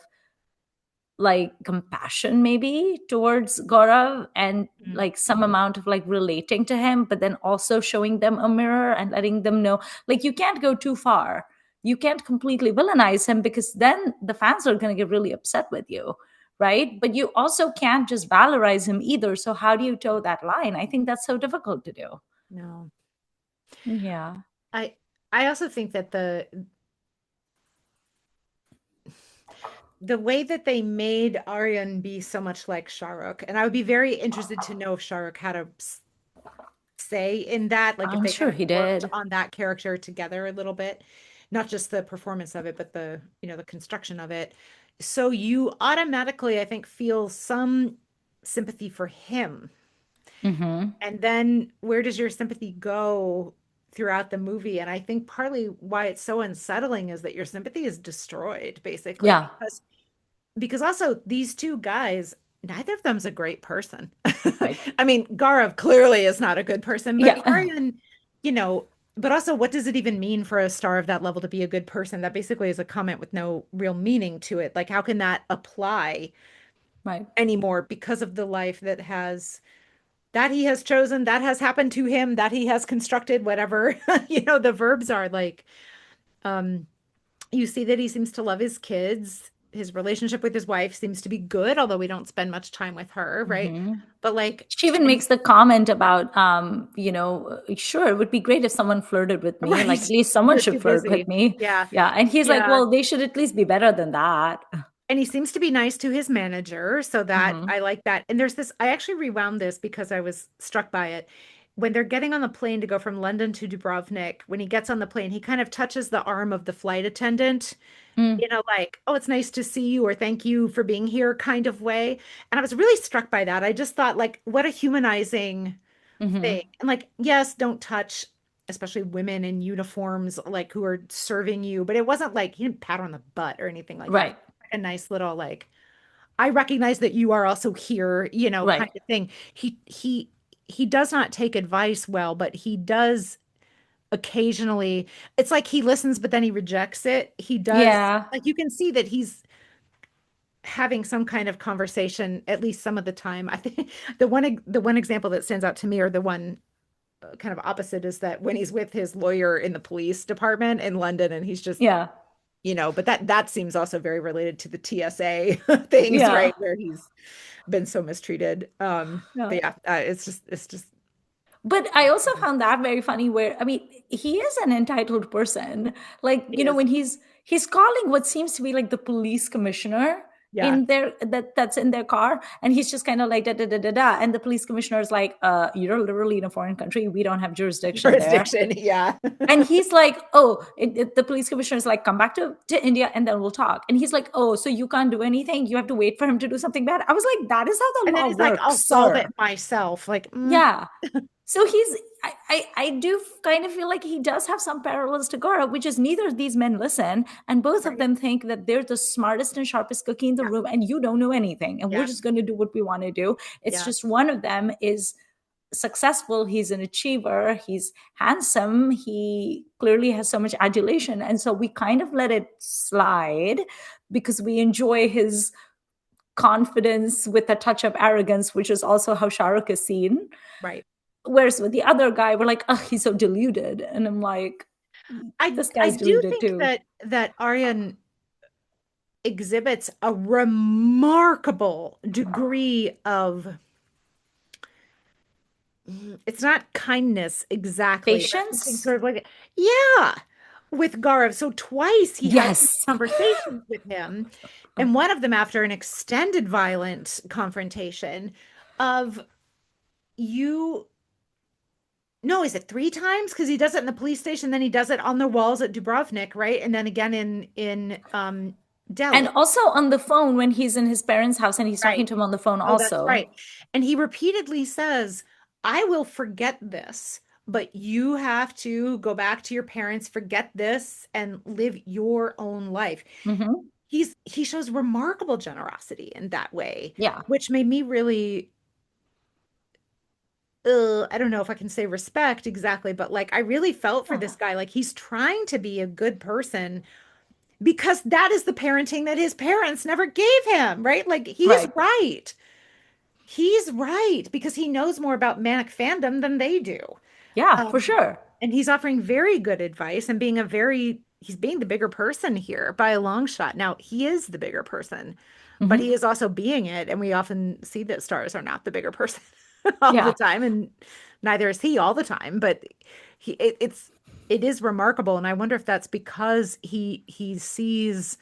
like compassion maybe towards Gaurav, and Mm. like some amount of like relating to him, but then also showing them a mirror and letting them know like you can't go too far. You can't completely villainize him, because then the fans are going to get really upset with you, right? But you also can't just valorize him either. So how do you toe that line? I think that's so difficult to do. No. Yeah. I I also think that the way that they made Aryan be so much like Shah Rukh, and I would be very interested to know if Shah Rukh had a say in that, like if I'm they kind sure of he worked did. on that character together a little bit, not just the performance of it, but the construction of it. So you automatically, I think, feel some sympathy for him. Hmm. And then where does your sympathy go throughout the movie. And I think partly why it's so unsettling is that your sympathy is destroyed, basically, Yeah. because also these two guys, neither of them's a great person. Right. I mean, Gaurav clearly is not a good person, but Yeah. Aryan, you know, but also what does it even mean for a star of that level to be a good person? That basically is a comment with no real meaning to it. Like, how can that apply Right. anymore because of the life that he has chosen, that has happened to him, that he has constructed, whatever, the verbs are like, um, you see that he seems to love his kids. His relationship with his wife seems to be good, although we don't spend much time with her, right? Hmm. But like, She even and makes the comment about, sure, it would be great if someone flirted with me. Like, at right, least someone you're should too flirt with busy. me. Yeah, Yeah. And he's like, yeah. well, they should at least be better than that. And he seems to be nice to his manager, so that Hmm. I like that. And there's this, I actually rewound this because I was struck by it. When they're getting on the plane to go from London to Dubrovnik, when he gets on the plane, he kind of touches the arm of the flight attendant, Mm. like, oh, it's nice to see you or thank you for being here kind of way. And I was really struck by that. I just thought, like, what a humanizing Hmm. thing. And like, yes, don't touch, especially women in uniforms, like who are serving you. But it wasn't like he didn't pat her on the butt or anything like that. Right. A nice little like, I recognize that you are also here, kind Right. of thing. He does not take advice well, but he does occasionally. It's like he listens, but then he rejects it. He does, Yeah. like, you can see that he's having some kind of conversation at least some of the time. I think the one example that stands out to me, or the one kind of opposite, is that when he's with his lawyer in the police department in London, and he's just, Yeah. but that seems also very related to the TSA things, Yeah. right? Where he's been so mistreated. Yeah. But yeah, it's just But I also found that very funny where, I mean, he is an entitled person. Like, he is. when he's calling what seems to be like the police commissioner Yeah. in their that's in their car, and he's just kind of like da da da da da. And the police commissioner is like, you're literally in a foreign country. We don't have jurisdiction there. Jurisdiction. Yeah. And he's like, oh, the police commissioner is like, come back to India and then we'll talk. And he's like, oh, so you can't do anything? You have to wait for him to do something bad? I was like, that is how the And then law he's like, I'll works, solve it sir. myself. Like, Yeah. So I do kind of feel like he does have some parallels to Gaurav, which is neither of these men listen, and both of right. them think that they're the smartest and sharpest cookie in the Yeah. room, and you don't know anything, and we're Yeah. just going to do what we want to do. It's Yeah. just one of them is successful, he's an achiever, he's handsome, he clearly has so much adulation, and so we kind of let it slide because we enjoy his confidence with a touch of arrogance, which is also how Shah Rukh is seen. Right. Whereas with the other guy, we're like, oh, he's so deluded. And I'm like, I this I guy's do deluded think too. that Aryan exhibits a remarkable degree of, it's not kindness exactly, but something Patience? sort of like, yeah, with Gaurav. So twice he has these Yes. conversations with him, and one of them after an extended violent confrontation of, you, no, is it three times? Because he does it in the police station, then he does it on the walls at Dubrovnik, right? And then again in And Delhi. also on the phone when he's in his parents' house and he's talking Right. to him on the phone Oh, that's also. right. And he repeatedly says, I will forget this, but you have to go back to your parents, forget this, and live your own life. Hmm. He shows remarkable generosity in that way, Yeah. which made me really, I don't know if I can say respect exactly, but like I really felt for Yeah. this guy. Like he's trying to be a good person because that is the parenting that his parents never gave him, right? Like he's Right. right. He's right because he knows more about manic fandom than they do. Yeah, for Um, sure. and he's offering very good advice and he's being the bigger person here by a long shot. Now, he is the bigger person, but he Hmm. is also being it. And we often see that stars are not the bigger person all the Yeah. time, and neither is he all the time. But it is remarkable. And I wonder if that's because he sees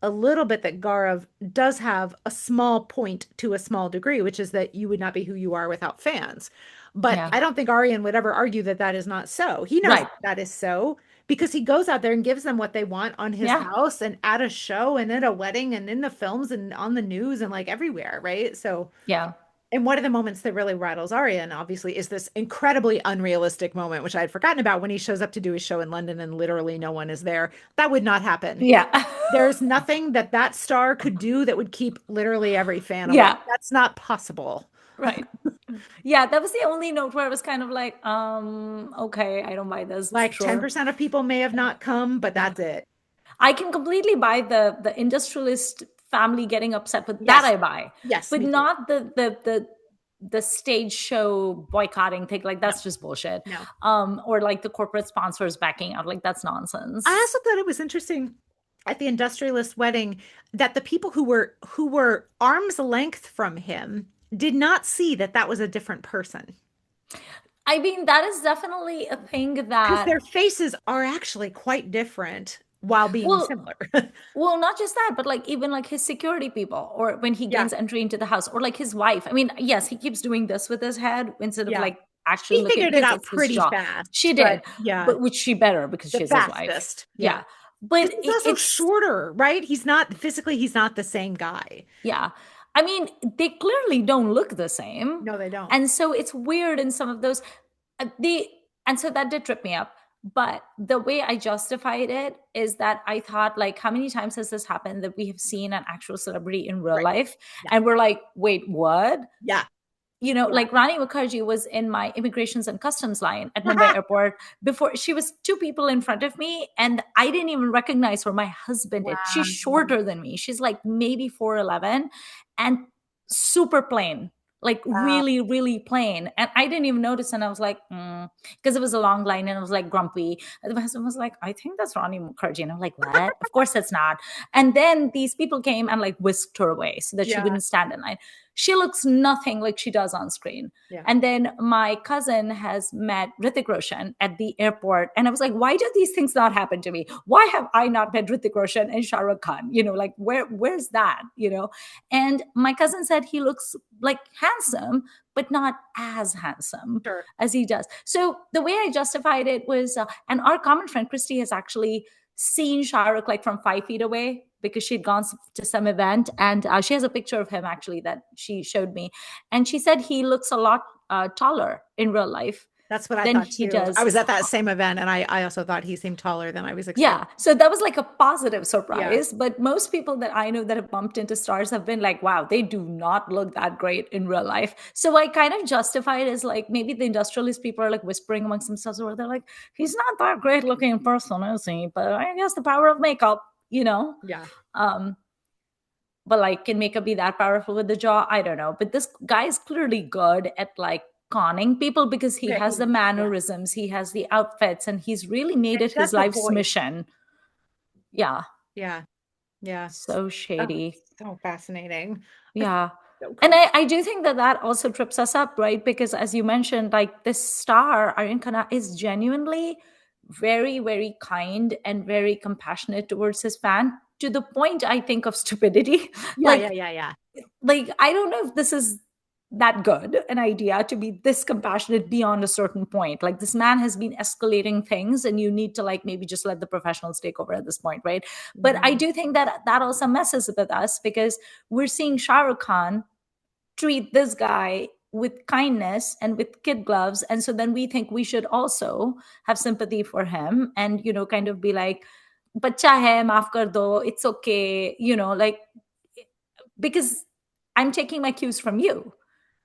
a little bit that Gaurav does have a small point to a small degree, which is that you would not be who you are without fans. But Yeah. I don't think Aryan would ever argue that that is not so. He knows Right. that that is so because he goes out there and gives them what they want on his Yeah. house and at a show and at a wedding and in the films and on the news and like everywhere, right? So, Yeah. And one of the moments that really rattles Arya, obviously, is this incredibly unrealistic moment, which I had forgotten about when he shows up to do his show in London and literally no one is there. That would not happen. Yeah. There's nothing that that star could do that would keep literally every fan away. Yeah. That's not possible. Right. Yeah, that was the only note where I was kind of like, okay, I don't buy this. Like Sure. 10% of people may have not come, but Yeah. that's it. I can completely buy the industrialist family getting upset with that. Yes. I buy, Yes, but me too. not the stage show boycotting thing. Like No, that's just bullshit. no. Or like the corporate sponsors backing out. Like that's I nonsense. also thought it was interesting at the industrialist wedding that the people who were arm's length from him did not see that that was a different person I mean, that is definitely a thing because that, their faces are actually quite different while being well, similar. well, not just that, but like even like his security people, or when he Yeah, gains entry into the house, or like his wife. I mean, yes, he keeps doing this with his head instead of yeah. like actually She looking, figured it because out it's his pretty jaw. fast, She but did, yeah, but which she better because the she's his wife. fastest. Yeah. Yeah, but Because he's also it's, shorter, right? He's not physically, he's not the same guy. yeah. I mean, they clearly don't look the same, No, they don't. and so it's weird in some of those. The and so that did trip me up. But the way I justified it is that I thought, like, how many times has this happened that we have seen an actual celebrity in real Right. life, Yeah. and we're like, wait, what? Yeah. Yeah. Like Rani Mukherjee was in my immigrations and customs line at Mumbai airport before. She was two people in front of me, and I didn't even recognize her. My husband did. She's Wow. shorter than me. She's like maybe 4'11" and super plain, like Wow. really, really plain. And I didn't even notice. And I was like, because it was a long line and it was like grumpy. And my husband was like, I think that's Rani Mukherjee. And I'm like, what? Of course it's not. And then these people came and like whisked her away so that she Yeah. wouldn't stand in line. She looks nothing like she does on screen. Yeah. And then my cousin has met Hrithik Roshan at the airport. And I was like, why do these things not happen to me? Why have I not met Hrithik Roshan and Shah Rukh Khan? Like where's that? And my cousin said he looks like handsome, but not as handsome Sure. as he does. So the way I justified it was, and our common friend Christy has actually seen Shah Rukh like from 5 feet away because she'd gone to some event, and she has a picture of him actually that she showed me, and she said he looks a lot taller in real life That's what I than thought he too. I does. was at that same event and I also thought he seemed taller than I was Yeah, expecting. so that was like a positive Yeah. surprise. But most people that I know that have bumped into stars have been like, wow, they do not look that great in real life. So I kind of justify it as like maybe the industrialist people are like whispering amongst themselves, where they're like, he's not that great looking in person, is he? But I guess the power of makeup. Yeah. Um, but like, can makeup be that powerful with the jaw? I don't know. But this guy is clearly good at like conning people because he Okay. has the Yeah. mannerisms, he has the outfits, and he's really made And it he's his got the life's voice. mission. Yeah. Yeah. Yeah. So Oh, shady. so fascinating. Yeah. So And cool. I do think that that also trips us up, right? Because as you mentioned, like this star, Aryan Khanna, is genuinely very, very kind and very compassionate towards his fan, to the point, I think, of stupidity. Yeah. Yeah. like, Yeah. Yeah. like I don't know if this is that good an idea to be this compassionate beyond a certain point. Like this man has been escalating things, and you need to like maybe just let the professionals take over at this point, right? But I Mhm. do think that that also messes with us because we're seeing Shah Rukh Khan treat this guy with kindness and with kid gloves, and so then we think we should also have sympathy for him and kind of be like, bacha hai, maaf kar do, it's okay, like, because I'm taking my cues from you,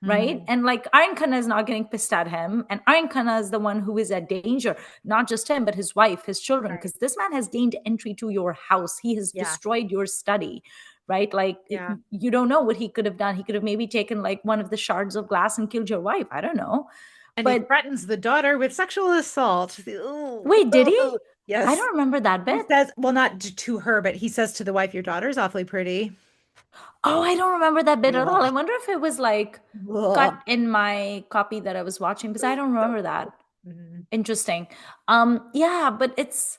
right? Mhm. And like Iron Khanna is not getting pissed at him, and Iron Khanna is the one who is at danger, not just him, but his wife, his children, Right. because this man has gained entry to your house. He has Yeah. destroyed your study, right? Like Yeah. you don't know what he could have done. He could have maybe taken like one of the shards of glass and killed your wife. I don't know. And he But threatens the daughter with sexual assault. Ooh. wait, did he? I Yes. don't remember that He bit. says, well, not to her, but he says to the wife, your daughter's awfully pretty. Oh, I don't remember that bit at all. I Ugh. wonder if it was like cut Ugh. in my copy that I was watching, because I don't So remember that. gross. Mhm. Interesting. Yeah, but it's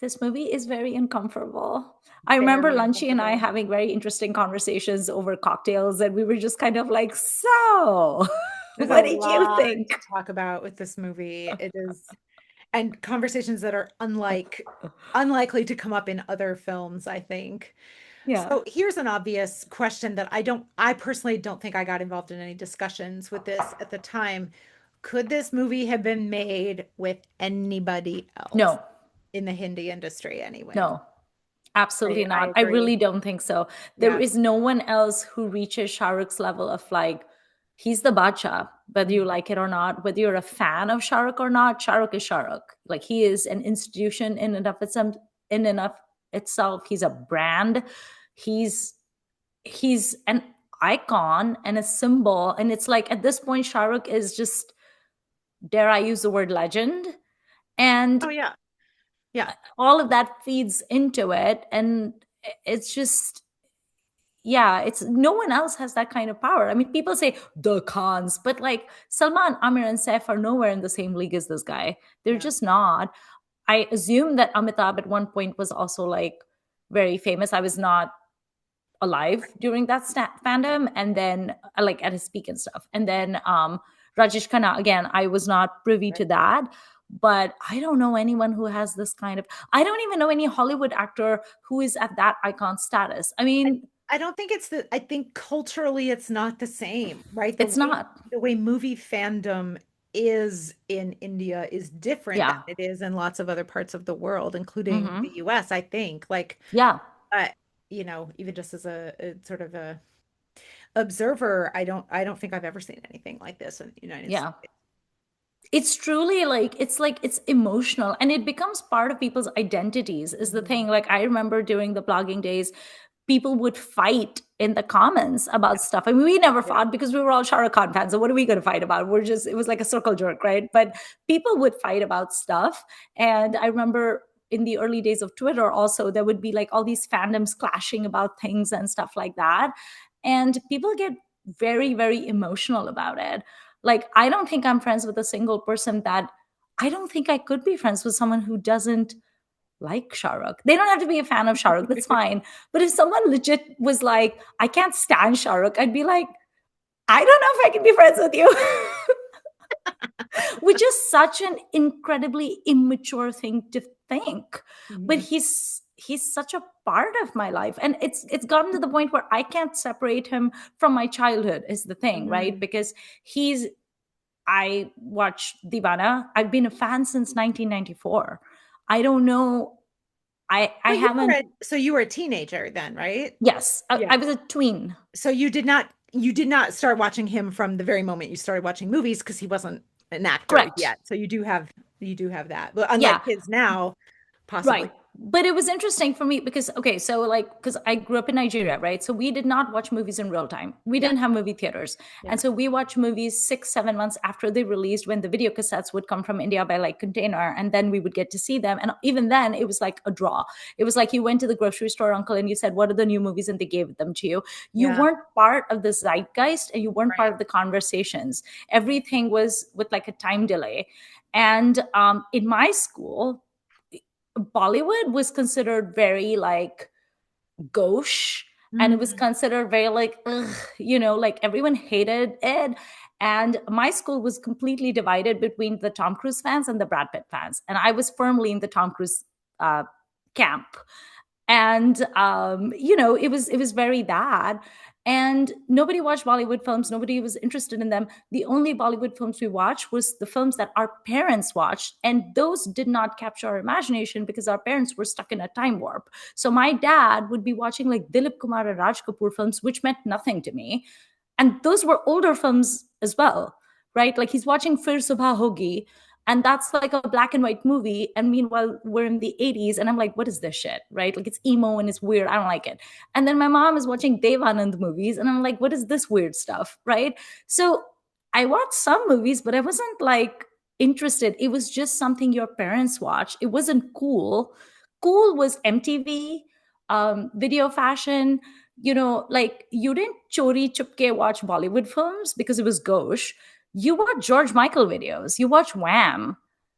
this movie is very uncomfortable. I remember Very Lunchy and I uncomfortable. having very interesting conversations over cocktails, and we were just kind of like, so There's a what did you lot think? to talk about with this movie. It is, and conversations that are unlikely to come up in other films, I think. Yeah. So here's an obvious question that I personally don't think I got involved in any discussions with this at the time. Could this movie have been made with anybody else No, in the Hindi industry anyway? no. Absolutely I not. I agree. really don't think so. There Yeah. is no one else who reaches Shah Rukh's level of like, he's the Bacha, whether you Mhm. like it or not, whether you're a fan of Shah Rukh or not, Shah Rukh is Shah Rukh. Like he is an institution in and of itself. He's a brand. He's he's an icon and a symbol. And it's like at this point, Shah Rukh is just, dare I use the word legend? And Oh yeah. Yeah. all of that feeds into it. And it's just, yeah, it's no one else has that kind of power. I mean, people say the Khans, but like Salman, Amir, and Saif are nowhere in the same league as this guy. They're Yeah. just not. I assume that Amitabh at one point was also like very famous. I was not alive during that fandom, and then like at his peak and stuff. And then Rajesh Khanna, again, I was not privy Right. to that. But I don't know anyone who has this kind of. I don't even know any Hollywood actor who is at that icon status. I I, mean, I don't think I think culturally it's not the same, right? it's not. The way movie fandom is in India is different than Yeah. it is in lots of other parts of the world, including the Hmm. US, I think. Like, Yeah. uh, even just as a sort of a observer, I don't think I've ever seen anything like this in the United Yeah. States. It's truly like it's emotional, and it becomes part of people's identities is the Mhm. thing. Like I remember during the blogging days, people would fight in the comments about stuff. I mean, we never Yeah. fought because we were all Shah Rukh Khan fans. So what are we going to fight about? We're just, it was like a circle jerk, right? But people would fight about stuff. And I remember in the early days of Twitter also, there would be like all these fandoms clashing about things and stuff like that. And people get very, very emotional about it. Like, I don't think I'm friends with a single person that I don't think I could be friends with someone who doesn't like Shah Rukh. They don't have to be a fan of Shah Rukh. That's fine. But if someone legit was like, I can't stand Shah Rukh, I'd be like, I don't know if I can be friends with you. Which is such an incredibly immature thing to think. But Mhm. he's such a part of my life, and it's gotten to the point where I can't separate him from my childhood is the thing, right? Mhm. Because he's I watch Divana. I've been a fan since 1994. I don't know. I But haven't. you were a teenager then, right? Yes, I Yeah. was a tween. So you did not start watching him from the very moment you started watching movies because he wasn't an actor Correct. yet. So you do have that. But unlike Yeah. kids now, possibly. Right. But it was interesting for me because, okay, so like, because I grew up in Nigeria, right? So we did not watch movies in real time. We Yeah. didn't have movie theaters. And Yeah. so we watched movies 6, 7 months after they released when the video cassettes would come from India by like container. And then we would get to see them. And even then, it was like a draw. It was like you went to the grocery store, uncle, and you said, what are the new movies? And they gave them to you. You Yeah. weren't part of the zeitgeist and you weren't Right. part of the conversations. Everything was with like a time delay. And in my school, Bollywood was considered very like gauche, and it was Mm. considered very like, ugh, like everyone hated it. And my school was completely divided between the Tom Cruise fans and the Brad Pitt fans. And I was firmly in the Tom Cruise uh, camp. And it was very bad. And nobody watched Bollywood films, nobody was interested in them. The only Bollywood films we watched was the films that our parents watched, and those did not capture our imagination because our parents were stuck in a time warp. So my dad would be watching like Dilip Kumar and Raj Kapoor films, which meant nothing to me, and those were older films as well, right? Like he's watching Fir Subha Hogi, and that's like a black and white movie, and meanwhile we're in the 80s, and I'm like, what is this shit, right? Like it's emo and it's weird, I don't like it. And then my mom is watching Devanand movies, and I'm like, what is this weird stuff, right? So I watched some movies, but I wasn't like interested. It was just something your parents watched. It wasn't cool. Cool was MTV, video fashion. Like you didn't chori chupke watch Bollywood films because it was gauche. You watch George Michael videos, you watch Wham,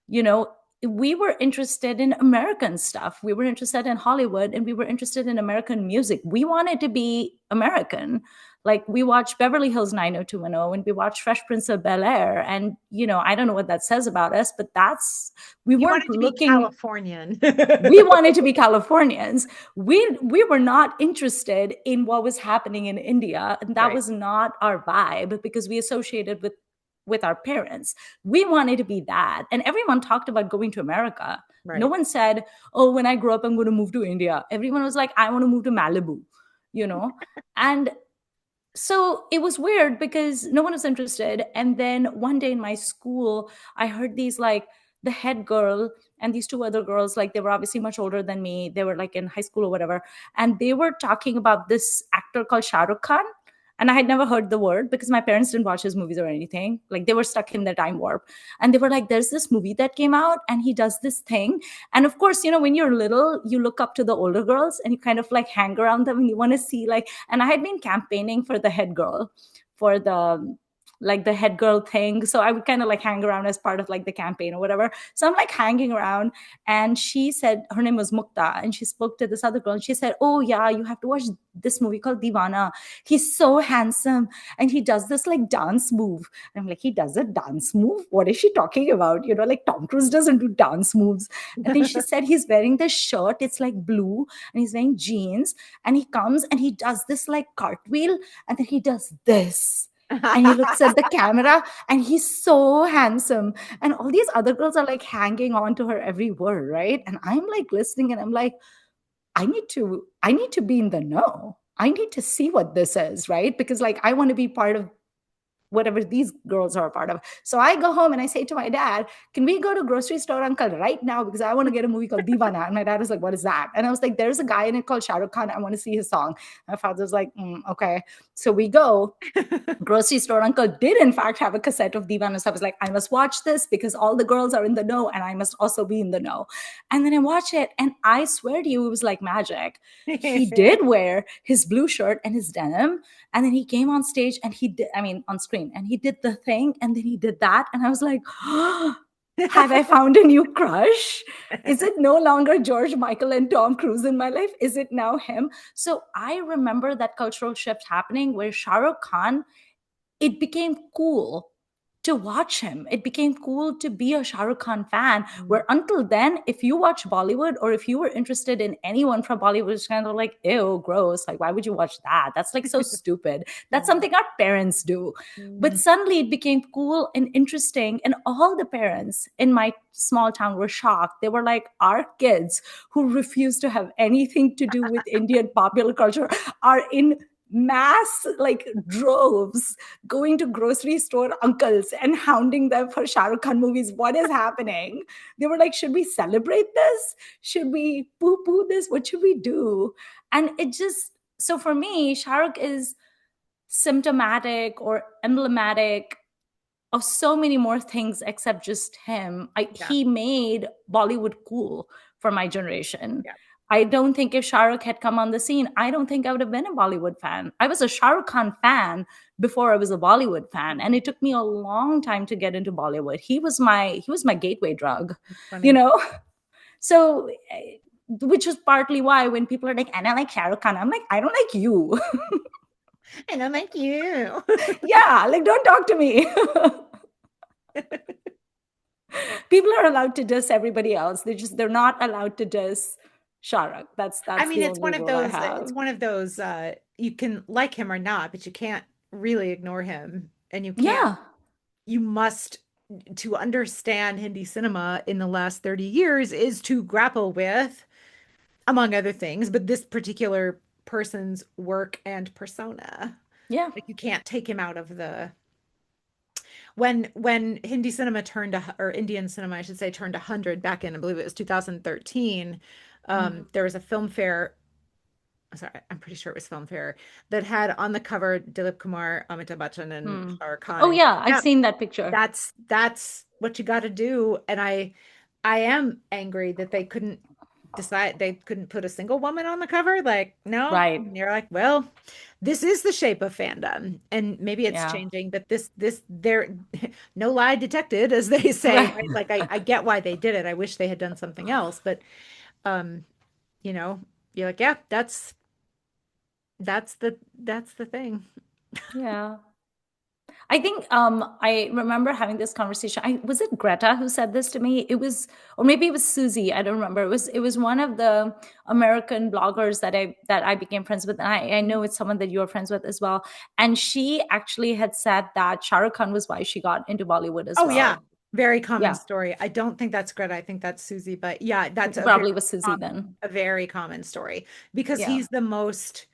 you know, we were interested in American stuff. We were interested in Hollywood, and we were interested in American music. We wanted to be American. Like, we watched Beverly Hills 90210, and we watched Fresh Prince of Bel-Air. And, I don't know what that says about us, but we You weren't wanted to be looking, Californian. we wanted to be Californians. We were not interested in what was happening in India, and that Right, was not our vibe, because we associated with our parents. We wanted to be that, and everyone talked about going to America. No right. one said, "Oh, when I grow up, I'm going to move to India." Everyone was like, "I want to move to Malibu," you know, and so it was weird because no one was interested. And then one day in my school, I heard these, like, the head girl and these two other girls, like, they were obviously much older than me. They were like in high school or whatever. And they were talking about this actor called Shah Rukh Khan. And I had never heard the word because my parents didn't watch his movies or anything. Like, they were stuck in their time warp. And they were like, there's this movie that came out and he does this thing. And of course, when you're little, you look up to the older girls and you kind of like hang around them and you want to see, like, and I had been campaigning for the head girl, for the head girl thing. So I would kind of like hang around as part of like the campaign or whatever. So I'm like hanging around, and she said, her name was Mukta, and she spoke to this other girl, and she said, "Oh yeah, you have to watch this movie called Divana. He's so handsome, and he does this like dance move." And I'm like, "He does a dance move? What is she talking about? Like, Tom Cruise doesn't do dance moves." And then she said, "He's wearing this shirt, it's like blue, and he's wearing jeans, and he comes and he does this like cartwheel, and then he does this, and he looks at the camera, and he's so handsome." And all these other girls are like hanging on to her every word, right? And I'm like listening, and I'm like, I need to be in the know. I need to see what this is, right? Because like, I want to be part of whatever these girls are a part of. So I go home and I say to my dad, "Can we go to grocery store uncle right now? Because I want to get a movie called Divana." And my dad was like, "What is that?" And I was like, "There's a guy in it called Shah Rukh Khan. I want to see his song." My father was like, "Okay." So we go. Grocery store uncle did in fact have a cassette of Divana. So I was like, I must watch this because all the girls are in the know and I must also be in the know. And then I watch it, and I swear to you, it was like magic. He did wear his blue shirt and his denim, and then he came on stage and he did, I mean, on screen, and he did the thing, and then he did that. And I was like, have I found a new crush? Is it no longer George Michael and Tom Cruise in my life? Is it now him? So I remember that cultural shift happening where Shah Rukh Khan, it became cool to watch him. It became cool to be a Shah Rukh Khan fan. Where until then, if you watch Bollywood or if you were interested in anyone from Bollywood, it's kind of like, ew, gross. Like, why would you watch that? That's like so stupid. That's something our parents do. But suddenly it became cool and interesting. And all the parents in my small town were shocked. They were like, our kids who refuse to have anything to do with Indian popular culture are in mass, like droves, going to grocery store uncles and hounding them for Shah Rukh Khan movies. What is happening? They were like, should we celebrate this? Should we poo poo this? What should we do? And it just, so for me, Shah Rukh is symptomatic or emblematic of so many more things except just him. Yeah, He made Bollywood cool for my generation. yeah. I don't think if Shah Rukh had come on the scene, I don't think I would have been a Bollywood fan. I was a Shah Rukh Khan fan before I was a Bollywood fan, and it took me a long time to get into Bollywood. He was my gateway drug, It's you funny. know. So, which is partly why when people are like, "And I like Shah Rukh Khan," I'm like, I don't like you. And I'm like you. Yeah, like, don't talk to me. People are allowed to diss everybody else. They're not allowed to diss Shah Rukh. That's I that's mean, the only rule I have. it's one of those, you can like him or not, but you can't really ignore him. And Yeah. you must, to understand Hindi cinema in the last 30 years, is to grapple with, among other things, but this particular person's work and persona. Yeah. Like, you can't take him out of the, when Hindi cinema turned to, or Indian cinema, I should say, turned 100 back in, I believe it was 2013. Mm. There was a film fair. Sorry, I'm pretty sure it was film fair that had on the cover Dilip Kumar, Amitabh Bachchan, and Mm. Shah Rukh Khan. Oh And yeah, I've yep, seen that picture. that's what you got to do. And I am angry that they couldn't put a single woman on the cover. Like, no. Right. And you're like, well, this is the shape of fandom, and maybe it's Yeah. changing, but there, no lie detected, as they say, Right. right? Like I get why they did it. I wish they had done something else, but um, you know, you're like, yeah, that's the thing. Yeah. I think I remember having this conversation. I was it Greta who said this to me. It was, or maybe it was Susie. I don't remember. It was one of the American bloggers that I became friends with. And I know it's someone that you're friends with as well. And she actually had said that Shah Rukh Khan was why she got into Bollywood as Oh yeah, well. very common Yeah, story. I don't think that's Greta. I think that's Susie, but yeah, that's it probably was Susie then. a very common story because Yeah, he's the most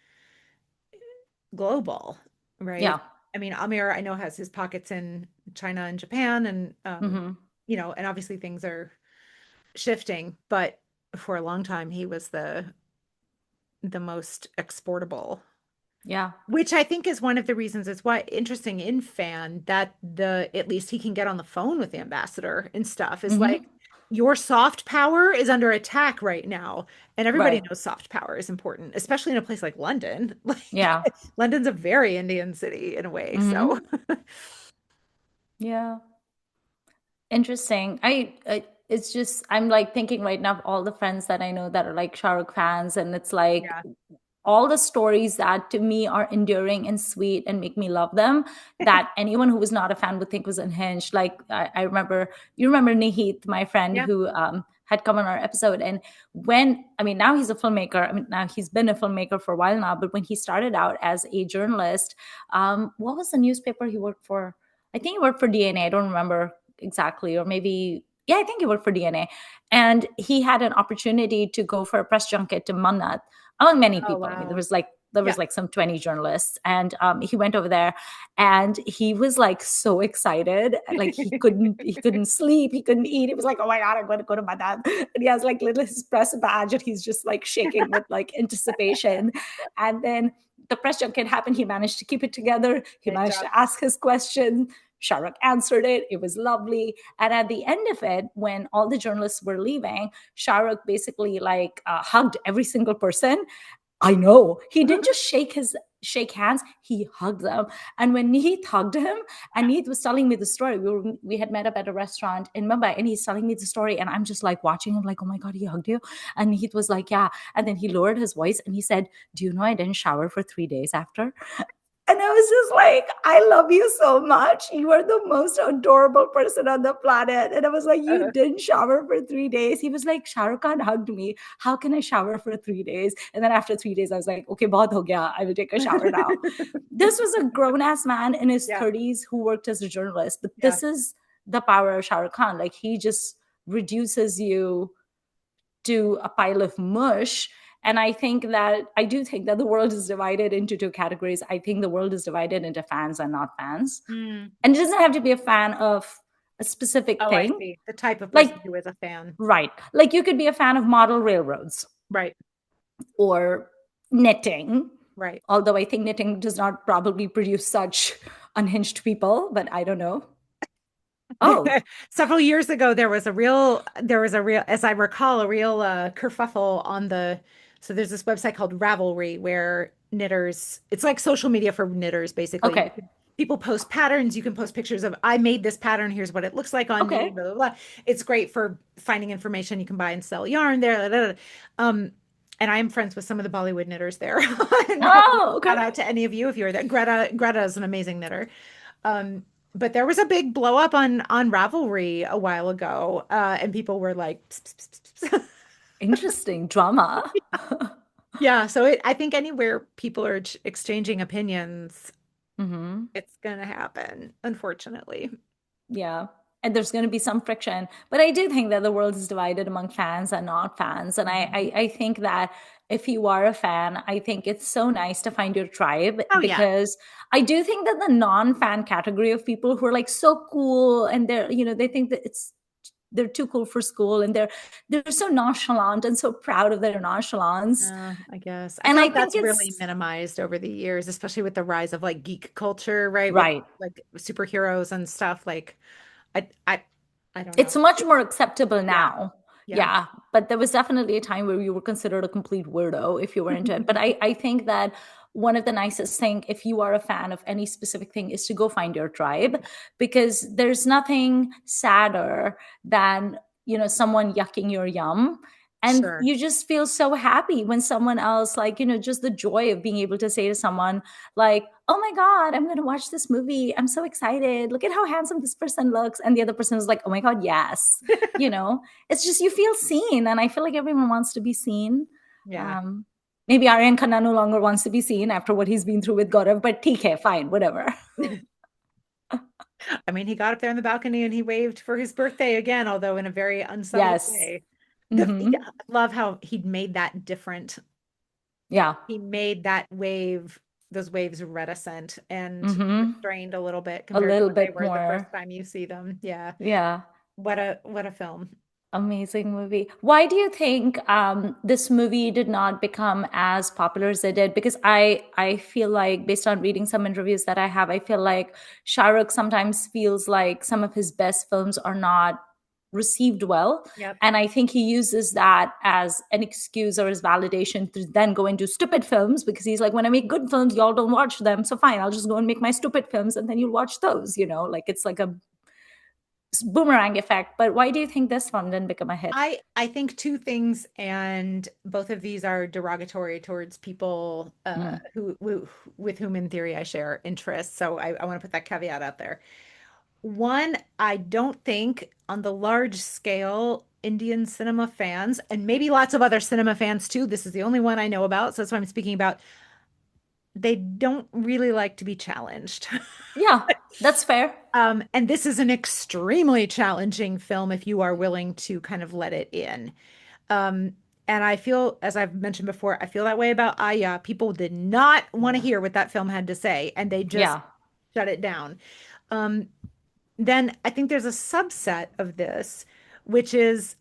global, right? yeah. I mean, Amir, I know, has his pockets in China and Japan, and Hmm. and obviously things are shifting, but for a long time he was the most exportable, Yeah. which I think is one of the reasons it's why interesting in fan that the at least he can get on the phone with the ambassador and stuff is like Hmm. your soft power is under attack right now. And everybody Right. knows soft power is important, especially in a place like London. Like Yeah. London's a very Indian city in a way. So Hmm. Yeah. Interesting. I it's just I'm like thinking right now of all the friends that I know that are like Shah Rukh fans, and it's like yeah. all the stories that to me are endearing and sweet and make me love them, that anyone who was not a fan would think was unhinged. Like I remember, you remember Nihit, my friend Yeah. who had come on our episode, and when I mean now he's a filmmaker. I mean now he's been a filmmaker for a while now, but when he started out as a journalist, what was the newspaper he worked for? I think he worked for DNA. I don't remember exactly, or maybe yeah, I think he worked for DNA. And he had an opportunity to go for a press junket to Mannat among many Oh people. I mean, there wow. was like there Yeah. was like some 20 journalists, and he went over there, and he was like so excited, like he couldn't sleep, he couldn't eat. He was like, oh my god, I'm going to go to Mannat. And he has like little his press badge, and he's just like shaking with like anticipation. And then the press junket happened. He managed to keep it together. He Great managed job. to ask his question. Shah Rukh answered it. It was lovely. And at the end of it, when all the journalists were leaving, Shah Rukh basically like hugged every single person. I know. He didn't just shake hands, he hugged them. And when Neith hugged him, and Neith was telling me the story, we had met up at a restaurant in Mumbai, and he's telling me the story, and I'm just like watching him, like, oh my god, he hugged you. And Neith was like, yeah. And then he lowered his voice and he said, do you know I didn't shower for 3 days after? And I was just like, I love you so much. You are the most adorable person on the planet. And I was like, you didn't shower for 3 days. He was like, Shah Rukh Khan hugged me. How can I shower for 3 days? And then after 3 days, I was like, okay, bahut ho gaya. I will take a shower now. This was a grown ass man in his Yeah. 30s who worked as a journalist. But Yeah. this is the power of Shah Rukh Khan. Like, he just reduces you to a pile of mush. And I do think that the world is divided into two categories. I think the world is divided into fans and not fans. Mm. And it doesn't have to be a fan of a specific Oh, I thing. see. The type of Like, person who is a fan. right. Like, you could be a fan of model railroads Right. or knitting, Right. although I think knitting does not probably produce such unhinged people, but I don't know. Oh, Several years ago, there was a real, as I recall, a real kerfuffle on so there's this website called Ravelry where knitters, it's like social media for knitters, basically. okay. People post patterns. You can post pictures of, I made this pattern. Here's what it looks like on me, Okay. blah, blah, blah. It's great for finding information. You can buy and sell yarn there. Blah, blah, blah. Um, and I am friends with some of the Bollywood knitters there. And Oh, okay. shout out to any of you if you're there. Greta is an amazing knitter. Um, but there was a big blow up on Ravelry a while ago, and people were like, "Psst, psst, psst, psst." Interesting drama. Yeah. So I think anywhere people are exchanging opinions, Hmm. it's gonna happen, unfortunately. Yeah. And there's going to be some friction. But I do think that the world is divided among fans and not fans. And Mhm. I think that if you are a fan, I think it's so nice to find your tribe, Oh yeah. because I do think that the non-fan category of people who are like so cool, and they think that they're too cool for school, and they're so nonchalant and so proud of their nonchalance. I guess. I And feel I like think that's really it's minimized over the years, especially with the rise of like geek culture, right? With right. like superheroes and stuff. Like I I I don't It's know. much more acceptable Yeah. now. Yeah. Yeah. But there was definitely a time where you were considered a complete weirdo if you were into it. But I think that one of the nicest thing, if you are a fan of any specific thing, is to go find your tribe, because there's nothing sadder than, someone yucking your yum. And Sure. you just feel so happy when someone else, like, just the joy of being able to say to someone, like, oh my God, I'm going to watch this movie. I'm so excited. Look at how handsome this person looks. And the other person is like, oh my God, yes. It's just, you feel seen. And I feel like everyone wants to be seen. Yeah. Um, Maybe Aryan Khanna no longer wants to be seen after what he's been through with Gaurav, but TK, fine, whatever. I mean, he got up there on the balcony and he waved for his birthday again, although in a very unsettled Yes. way. Hmm. I love how he'd made that different. Yeah. He made that wave, those waves reticent and Hmm. restrained a little bit A compared to little what they bit were the first more. time you see them. Yeah. Yeah. What a film. Amazing movie. Why do you think this movie did not become as popular as it did? Because I feel like, based on reading some interviews that I have, I feel like Shah Rukh sometimes feels like some of his best films are not received well. Yep. And I think he uses that as an excuse or as validation to then go into stupid films, because he's like, when I make good films, y'all don't watch them. So fine, I'll just go and make my stupid films and then you'll watch those, like it's like a boomerang effect. But why do you think this one didn't become a hit? I think two things, and both of these are derogatory towards people Mm. who with whom in theory I share interests. So I want to put that caveat out there. One, I don't think on the large scale, Indian cinema fans, and maybe lots of other cinema fans too, this is the only one I know about, so that's what I'm speaking about. They don't really like to be challenged. Yeah, that's fair. And this is an extremely challenging film if you are willing to kind of let it in. Um, and I feel, as I've mentioned before, I feel that way about Aya. People did not want to Yeah. hear what that film had to say, and they just Yeah. shut it down. Um, then I think there's a subset of this, which is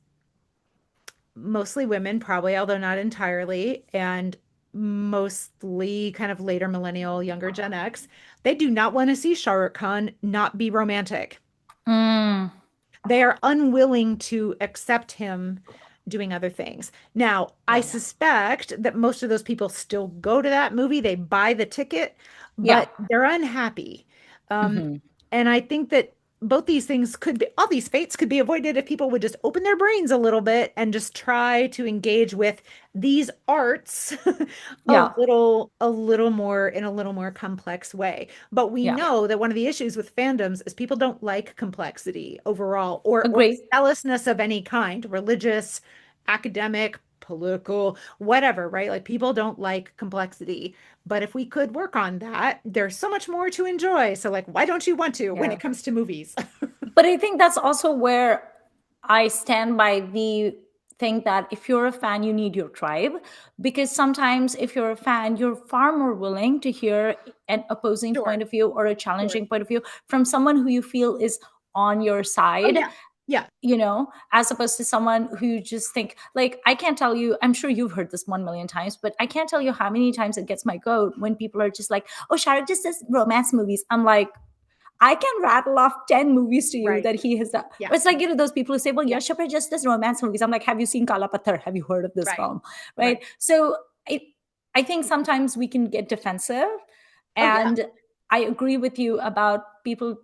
mostly women, probably, although not entirely, and mostly kind of later millennial, younger Gen X. They do not want to see Shah Rukh Khan not be romantic. Mm. They are unwilling to accept him doing other things. Now, I Yeah. suspect that most of those people still go to that movie. They buy the ticket, Yeah. but they're unhappy. Um, Hmm. and I think that both these things could be, all these fates could be avoided if people would just open their brains a little bit and just try to engage with these arts Yeah. a little more in a little more complex way. But we Yeah. know that one of the issues with fandoms is people don't like complexity overall or Agree. zealousness of any kind, religious, academic, political, whatever, right? Like people don't like complexity. But if we could work on that, there's so much more to enjoy. So like, why don't you want to when Yeah. it comes to movies? But I think that's also where I stand by the thing that if you're a fan, you need your tribe. Because sometimes if you're a fan, you're far more willing to hear an opposing Sure, point of view or a sure. challenging point of view from someone who you feel is on your Oh side, yeah. Yeah, as opposed to someone who you just think, like, I can't tell you, I'm sure you've heard this 1 million times, but I can't tell you how many times it gets my goat when people are just like, oh, Shah Rukh just does romance movies. I'm like, I can rattle off 10 movies to you right. that he has done. Yeah, It's like, those people who say, well, yeah, Yash Chopra just does romance movies. I'm like, have you seen Kala Patthar? Have you heard of this right, film? right. Right. So I think sometimes we can get defensive. Oh yeah, And I agree with you about people.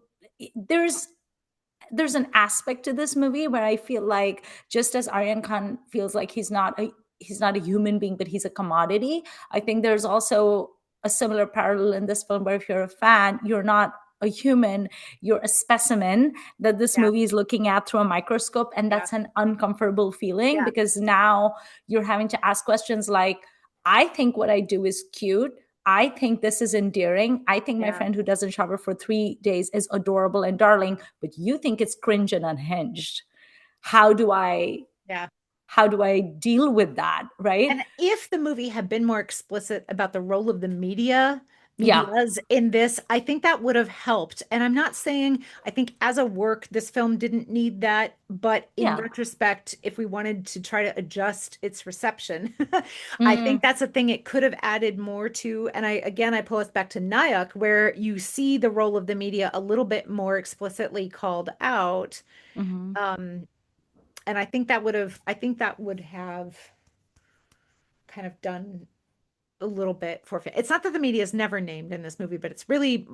There's an aspect to this movie where I feel like, just as Aryan Khan feels like he's not a human being, but he's a commodity. I think there's also a similar parallel in this film where if you're a fan, you're not a human, you're a specimen that this yeah, movie is looking at through a microscope. And yeah, that's an uncomfortable feeling, yeah, because now you're having to ask questions like, I think what I do is cute. I think this is endearing. I think my yeah, friend who doesn't shower for 3 days is adorable and darling, but you think it's cringe and unhinged. How do I yeah. how do I deal with that? Right? And if the movie had been more explicit about the role of the Yeah. medias in this, I think that would have helped. And I'm not saying I think as a work, this film didn't need that, but in Yeah. retrospect, if we wanted to try to adjust its reception, I think Mm, that's a thing it could have added more to. And I pull us back to Nayak, where you see the role of the media a little bit more explicitly called out. mhm. Um, and I think that would have kind of done. a little bit forfeit. It's not that the media is never named in this movie, but it's really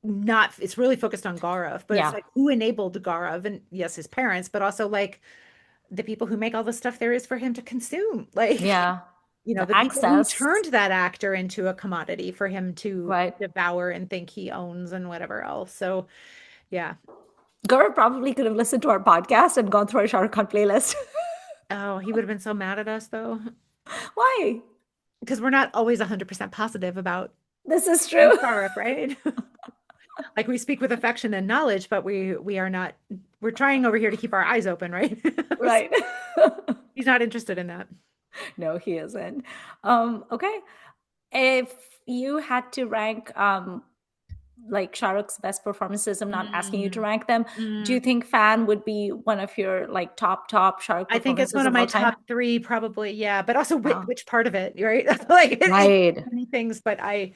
not, it's really focused on Gaurav, but it's Yeah. like who enabled Gaurav, and yes, his parents, but also like the people who make all the stuff there is for him to consume. Like, Yeah. The the people who access, turned that actor into a commodity for him to right? devour and think he owns and whatever else. So, yeah. Gaurav probably could have listened to our podcast and gone through our Shah Rukh Khan playlist. Oh, he would have been so mad at us though, Why? because we're not always 100% positive about This is true. Prince Gaurav, right? Like we speak with affection and knowledge, but we are not, we're trying over here to keep our eyes open, right? Right. He's not interested in that. No, he isn't. Okay. If you had to rank like Shah Rukh's best performances, I'm not asking you to Mm, rank them. Do you mm. think Fan would be one of your like top Shah Rukh I think it's one performances of of my all time? top three, probably. Yeah, but also Wow. which part of it, right? Like it's Right. many things, but I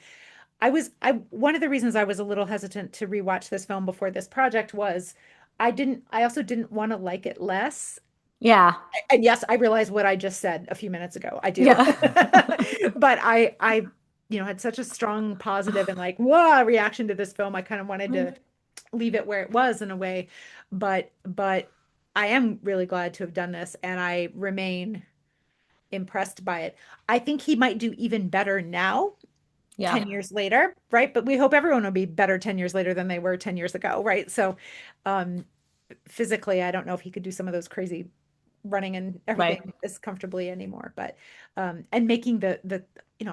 one of the reasons I was a little hesitant to rewatch this film before this project was I also didn't want to like it less. Yeah. And yes, I realize what I just said a few minutes ago. I do. Yeah. But had such a strong positive and like, whoa, reaction to this film. I kind of wanted to leave it where it was in a way. But I am really glad to have done this, and I remain impressed by it. I think he might do even better now, Yeah. 10 years later, right? But we hope everyone will be better 10 years later than they were 10 years ago, right? So, um, physically, I don't know if he could do some of those crazy running and Right. everything as comfortably anymore, but and making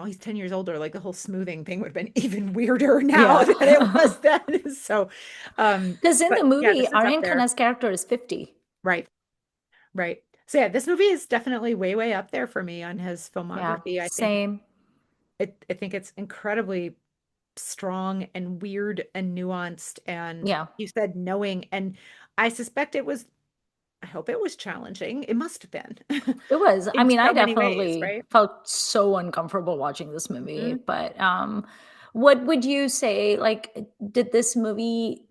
he's 10 years older, like the whole smoothing thing would have been even weirder now Yeah. than it was then. So, Because in but the yeah, movie, this is up Aryan there. Khanna's character is 50. Right, right. So yeah, this movie is definitely way, way up there for me on his Yeah. filmography. Same. I think it's incredibly strong and weird and nuanced, and Yeah. you said knowing, and I suspect I hope it was challenging. It must have been It was. I in mean, I so many ways, definitely right? felt so uncomfortable watching this movie. Mhm. But what would you say? Like, did this movie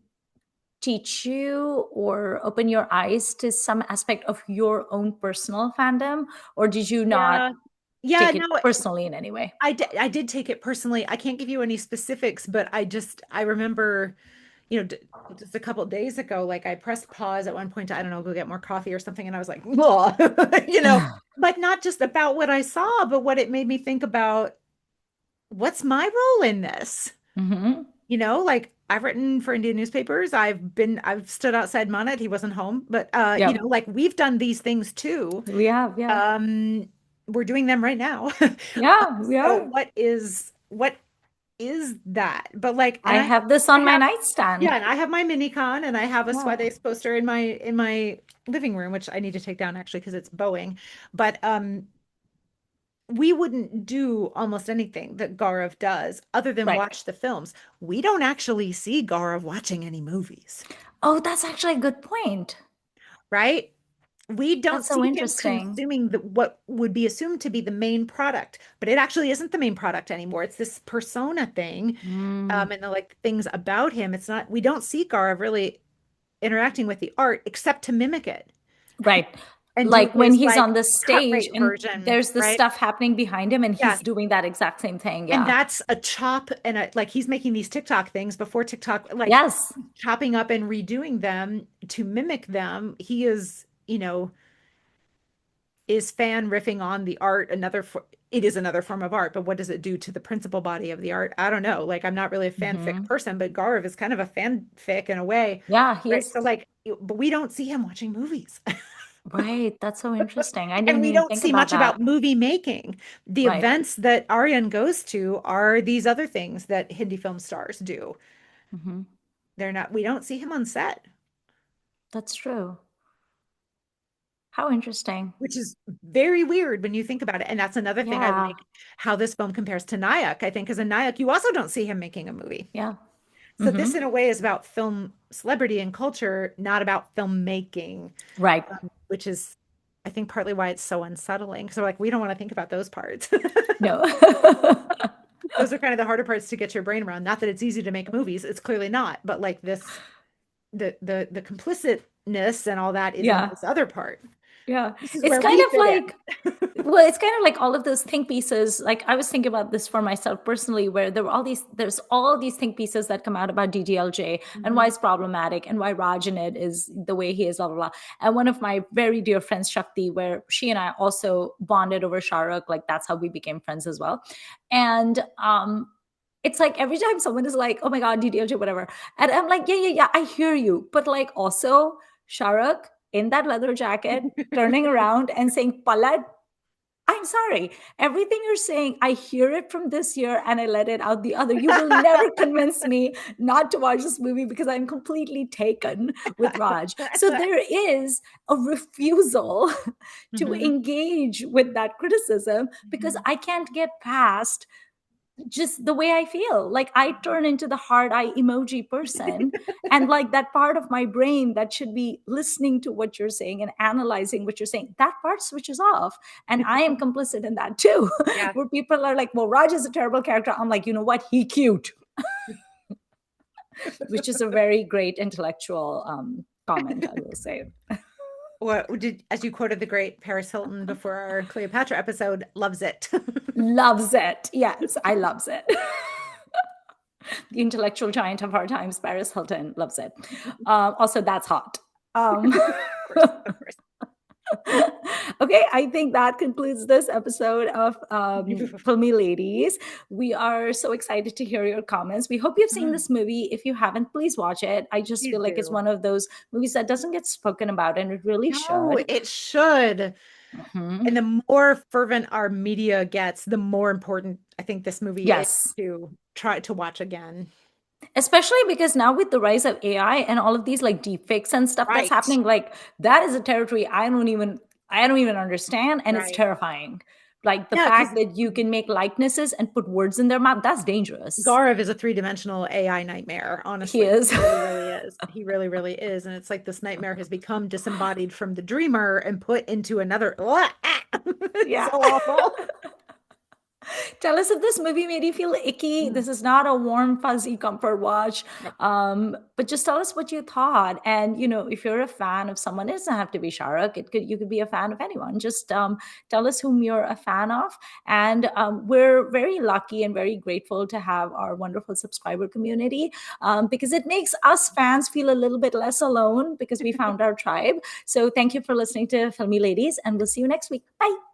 teach you or open your eyes to some aspect of your own personal fandom, or did you not Yeah. Yeah, take it no, personally in any way? I did take it personally. I can't give you any specifics, but I remember, just a couple days ago, like I pressed pause at one point to, I don't know, go get more coffee or something, and I was like, "Whoa," but not just about what I saw, but what it made me think about what's my role in this? Hmm. Like I've written for Indian newspapers. I've stood outside Manat. He wasn't home, but Yep. like we've done these things too. We have. Yeah. Um, we're doing them right now. Yeah. We So are. what is that? But like, and I have this I on my have, nightstand. yeah, and I have my mini con, and I have a Yeah. Swades poster in my living room, which I need to take down actually because it's bowing. But we wouldn't do almost anything that Gaurav does other than Right. watch the films. We don't actually see Gaurav watching any movies, Oh, that's actually a good point. right? We don't That's so see him interesting. consuming what would be assumed to be the main product, but it actually isn't the main product anymore. It's this persona thing, Mm, and the like things about him. It's not, we don't see Gaurav really interacting with the art except to mimic it right. and do Like when his he's like on the cut stage rate and version, there's this right? stuff happening behind him and Yeah. he's doing that exact same thing. And Yeah. that's a chop and like he's making these TikTok things before TikTok, like Yes. chopping up and redoing them to mimic them. He is fan riffing on the art, it is another form of art, but what does it do to the principal body of the art? I don't know. Like I'm not really a fanfic Hmm. person, but Gaurav is kind of a fanfic in a way, Yeah, he right? is. So like, but we don't see him watching movies. Right. That's so interesting. I And didn't we even don't think see about much that. about movie making. The Right. events that Aryan goes to are these other things that Hindi film stars do. Hmm. We don't see him on set, That's true. How interesting. which is very weird when you think about it. And that's another thing I Yeah. like how this film compares to Nayak, I think, because in Nayak, you also don't see him making a movie. Yeah. So Hmm. this, in a way, is about film celebrity and culture, not about filmmaking, Right. which is, I think, partly why it's so unsettling. Because we're like, we don't want to think about those parts. No. Those are kind of the harder parts to get your brain around. Not that it's easy to make movies, it's clearly not, but like this, the complicitness and all that is in Yeah. this other part. Yeah. This is It's where kind we of fit like in. Well, it's kind of like all of those think pieces. Like I was thinking about this for myself personally, where there's all these think pieces that come out about DDLJ and why Mhm. it's problematic and why Raj in it is the way he is, blah, blah, blah. And one of my very dear friends, Shakti, where she and I also bonded over Shah Rukh, like that's how we became friends as well. And it's like every time someone is like, oh my God, DDLJ, whatever. And I'm like, yeah, yeah, yeah, I hear you. But like also Shah Rukh in that leather jacket, turning around and saying, Palat, I'm sorry. Everything you're saying, I hear it from this year and I let it out the other. You will never convince me not to watch this movie because I'm completely taken with Raj. So there is a refusal to Mhm. engage with that criticism because Mhm. I can't get past just the way I feel. Like I turn into the hard eye emoji person. And like that part of my brain that should be listening to what you're saying and analyzing what you're saying, that part switches off. And I am complicit in that too, Yeah. where people are like, well, Raj is a terrible character. I'm like, you know what? He cute, which is a very great intellectual comment, I will say. What did, as you quoted the great Paris Hilton before our Cleopatra episode, loves it. Loves it. Yes, I loves it. The intellectual giant of our times, Paris Hilton, loves it. Also, that's hot. Um, Of course, of course. okay, I think that concludes this episode of Filmi Ladies. We are so excited to hear your comments. We hope you've seen Mm, this movie. If you haven't, please watch it. I just please feel like it's do. one of those movies that doesn't get spoken about, and it really No, should. it should. Mhm. And the more fervent our media gets, the more important I think this movie is Yes. to try to watch again. Especially because now with the rise of AI and all of these like deepfakes and stuff that's Right, happening, like that is a territory I don't even understand, and it's right. terrifying. Like the Yeah, because fact that you can make likenesses and put words in their mouth, that's dangerous. Gaurav is a three-dimensional AI nightmare, He honestly. is. He really, really is. He really, really is. And it's like this nightmare has become disembodied from the dreamer and put into another. It's Yeah. so awful. Tell us if this movie made you feel icky. Mm. This is not a warm, fuzzy comfort watch. Nope. But just tell us what you thought. And if you're a fan of someone, it doesn't have to be Shah Rukh. You could be a fan of anyone. Just tell us whom you're a fan of. And we're very lucky and very grateful to have our wonderful subscriber community, because it makes us fans feel a little bit less alone because we found our tribe. So thank you for listening to Filmy Ladies, and we'll see you next week. Bye.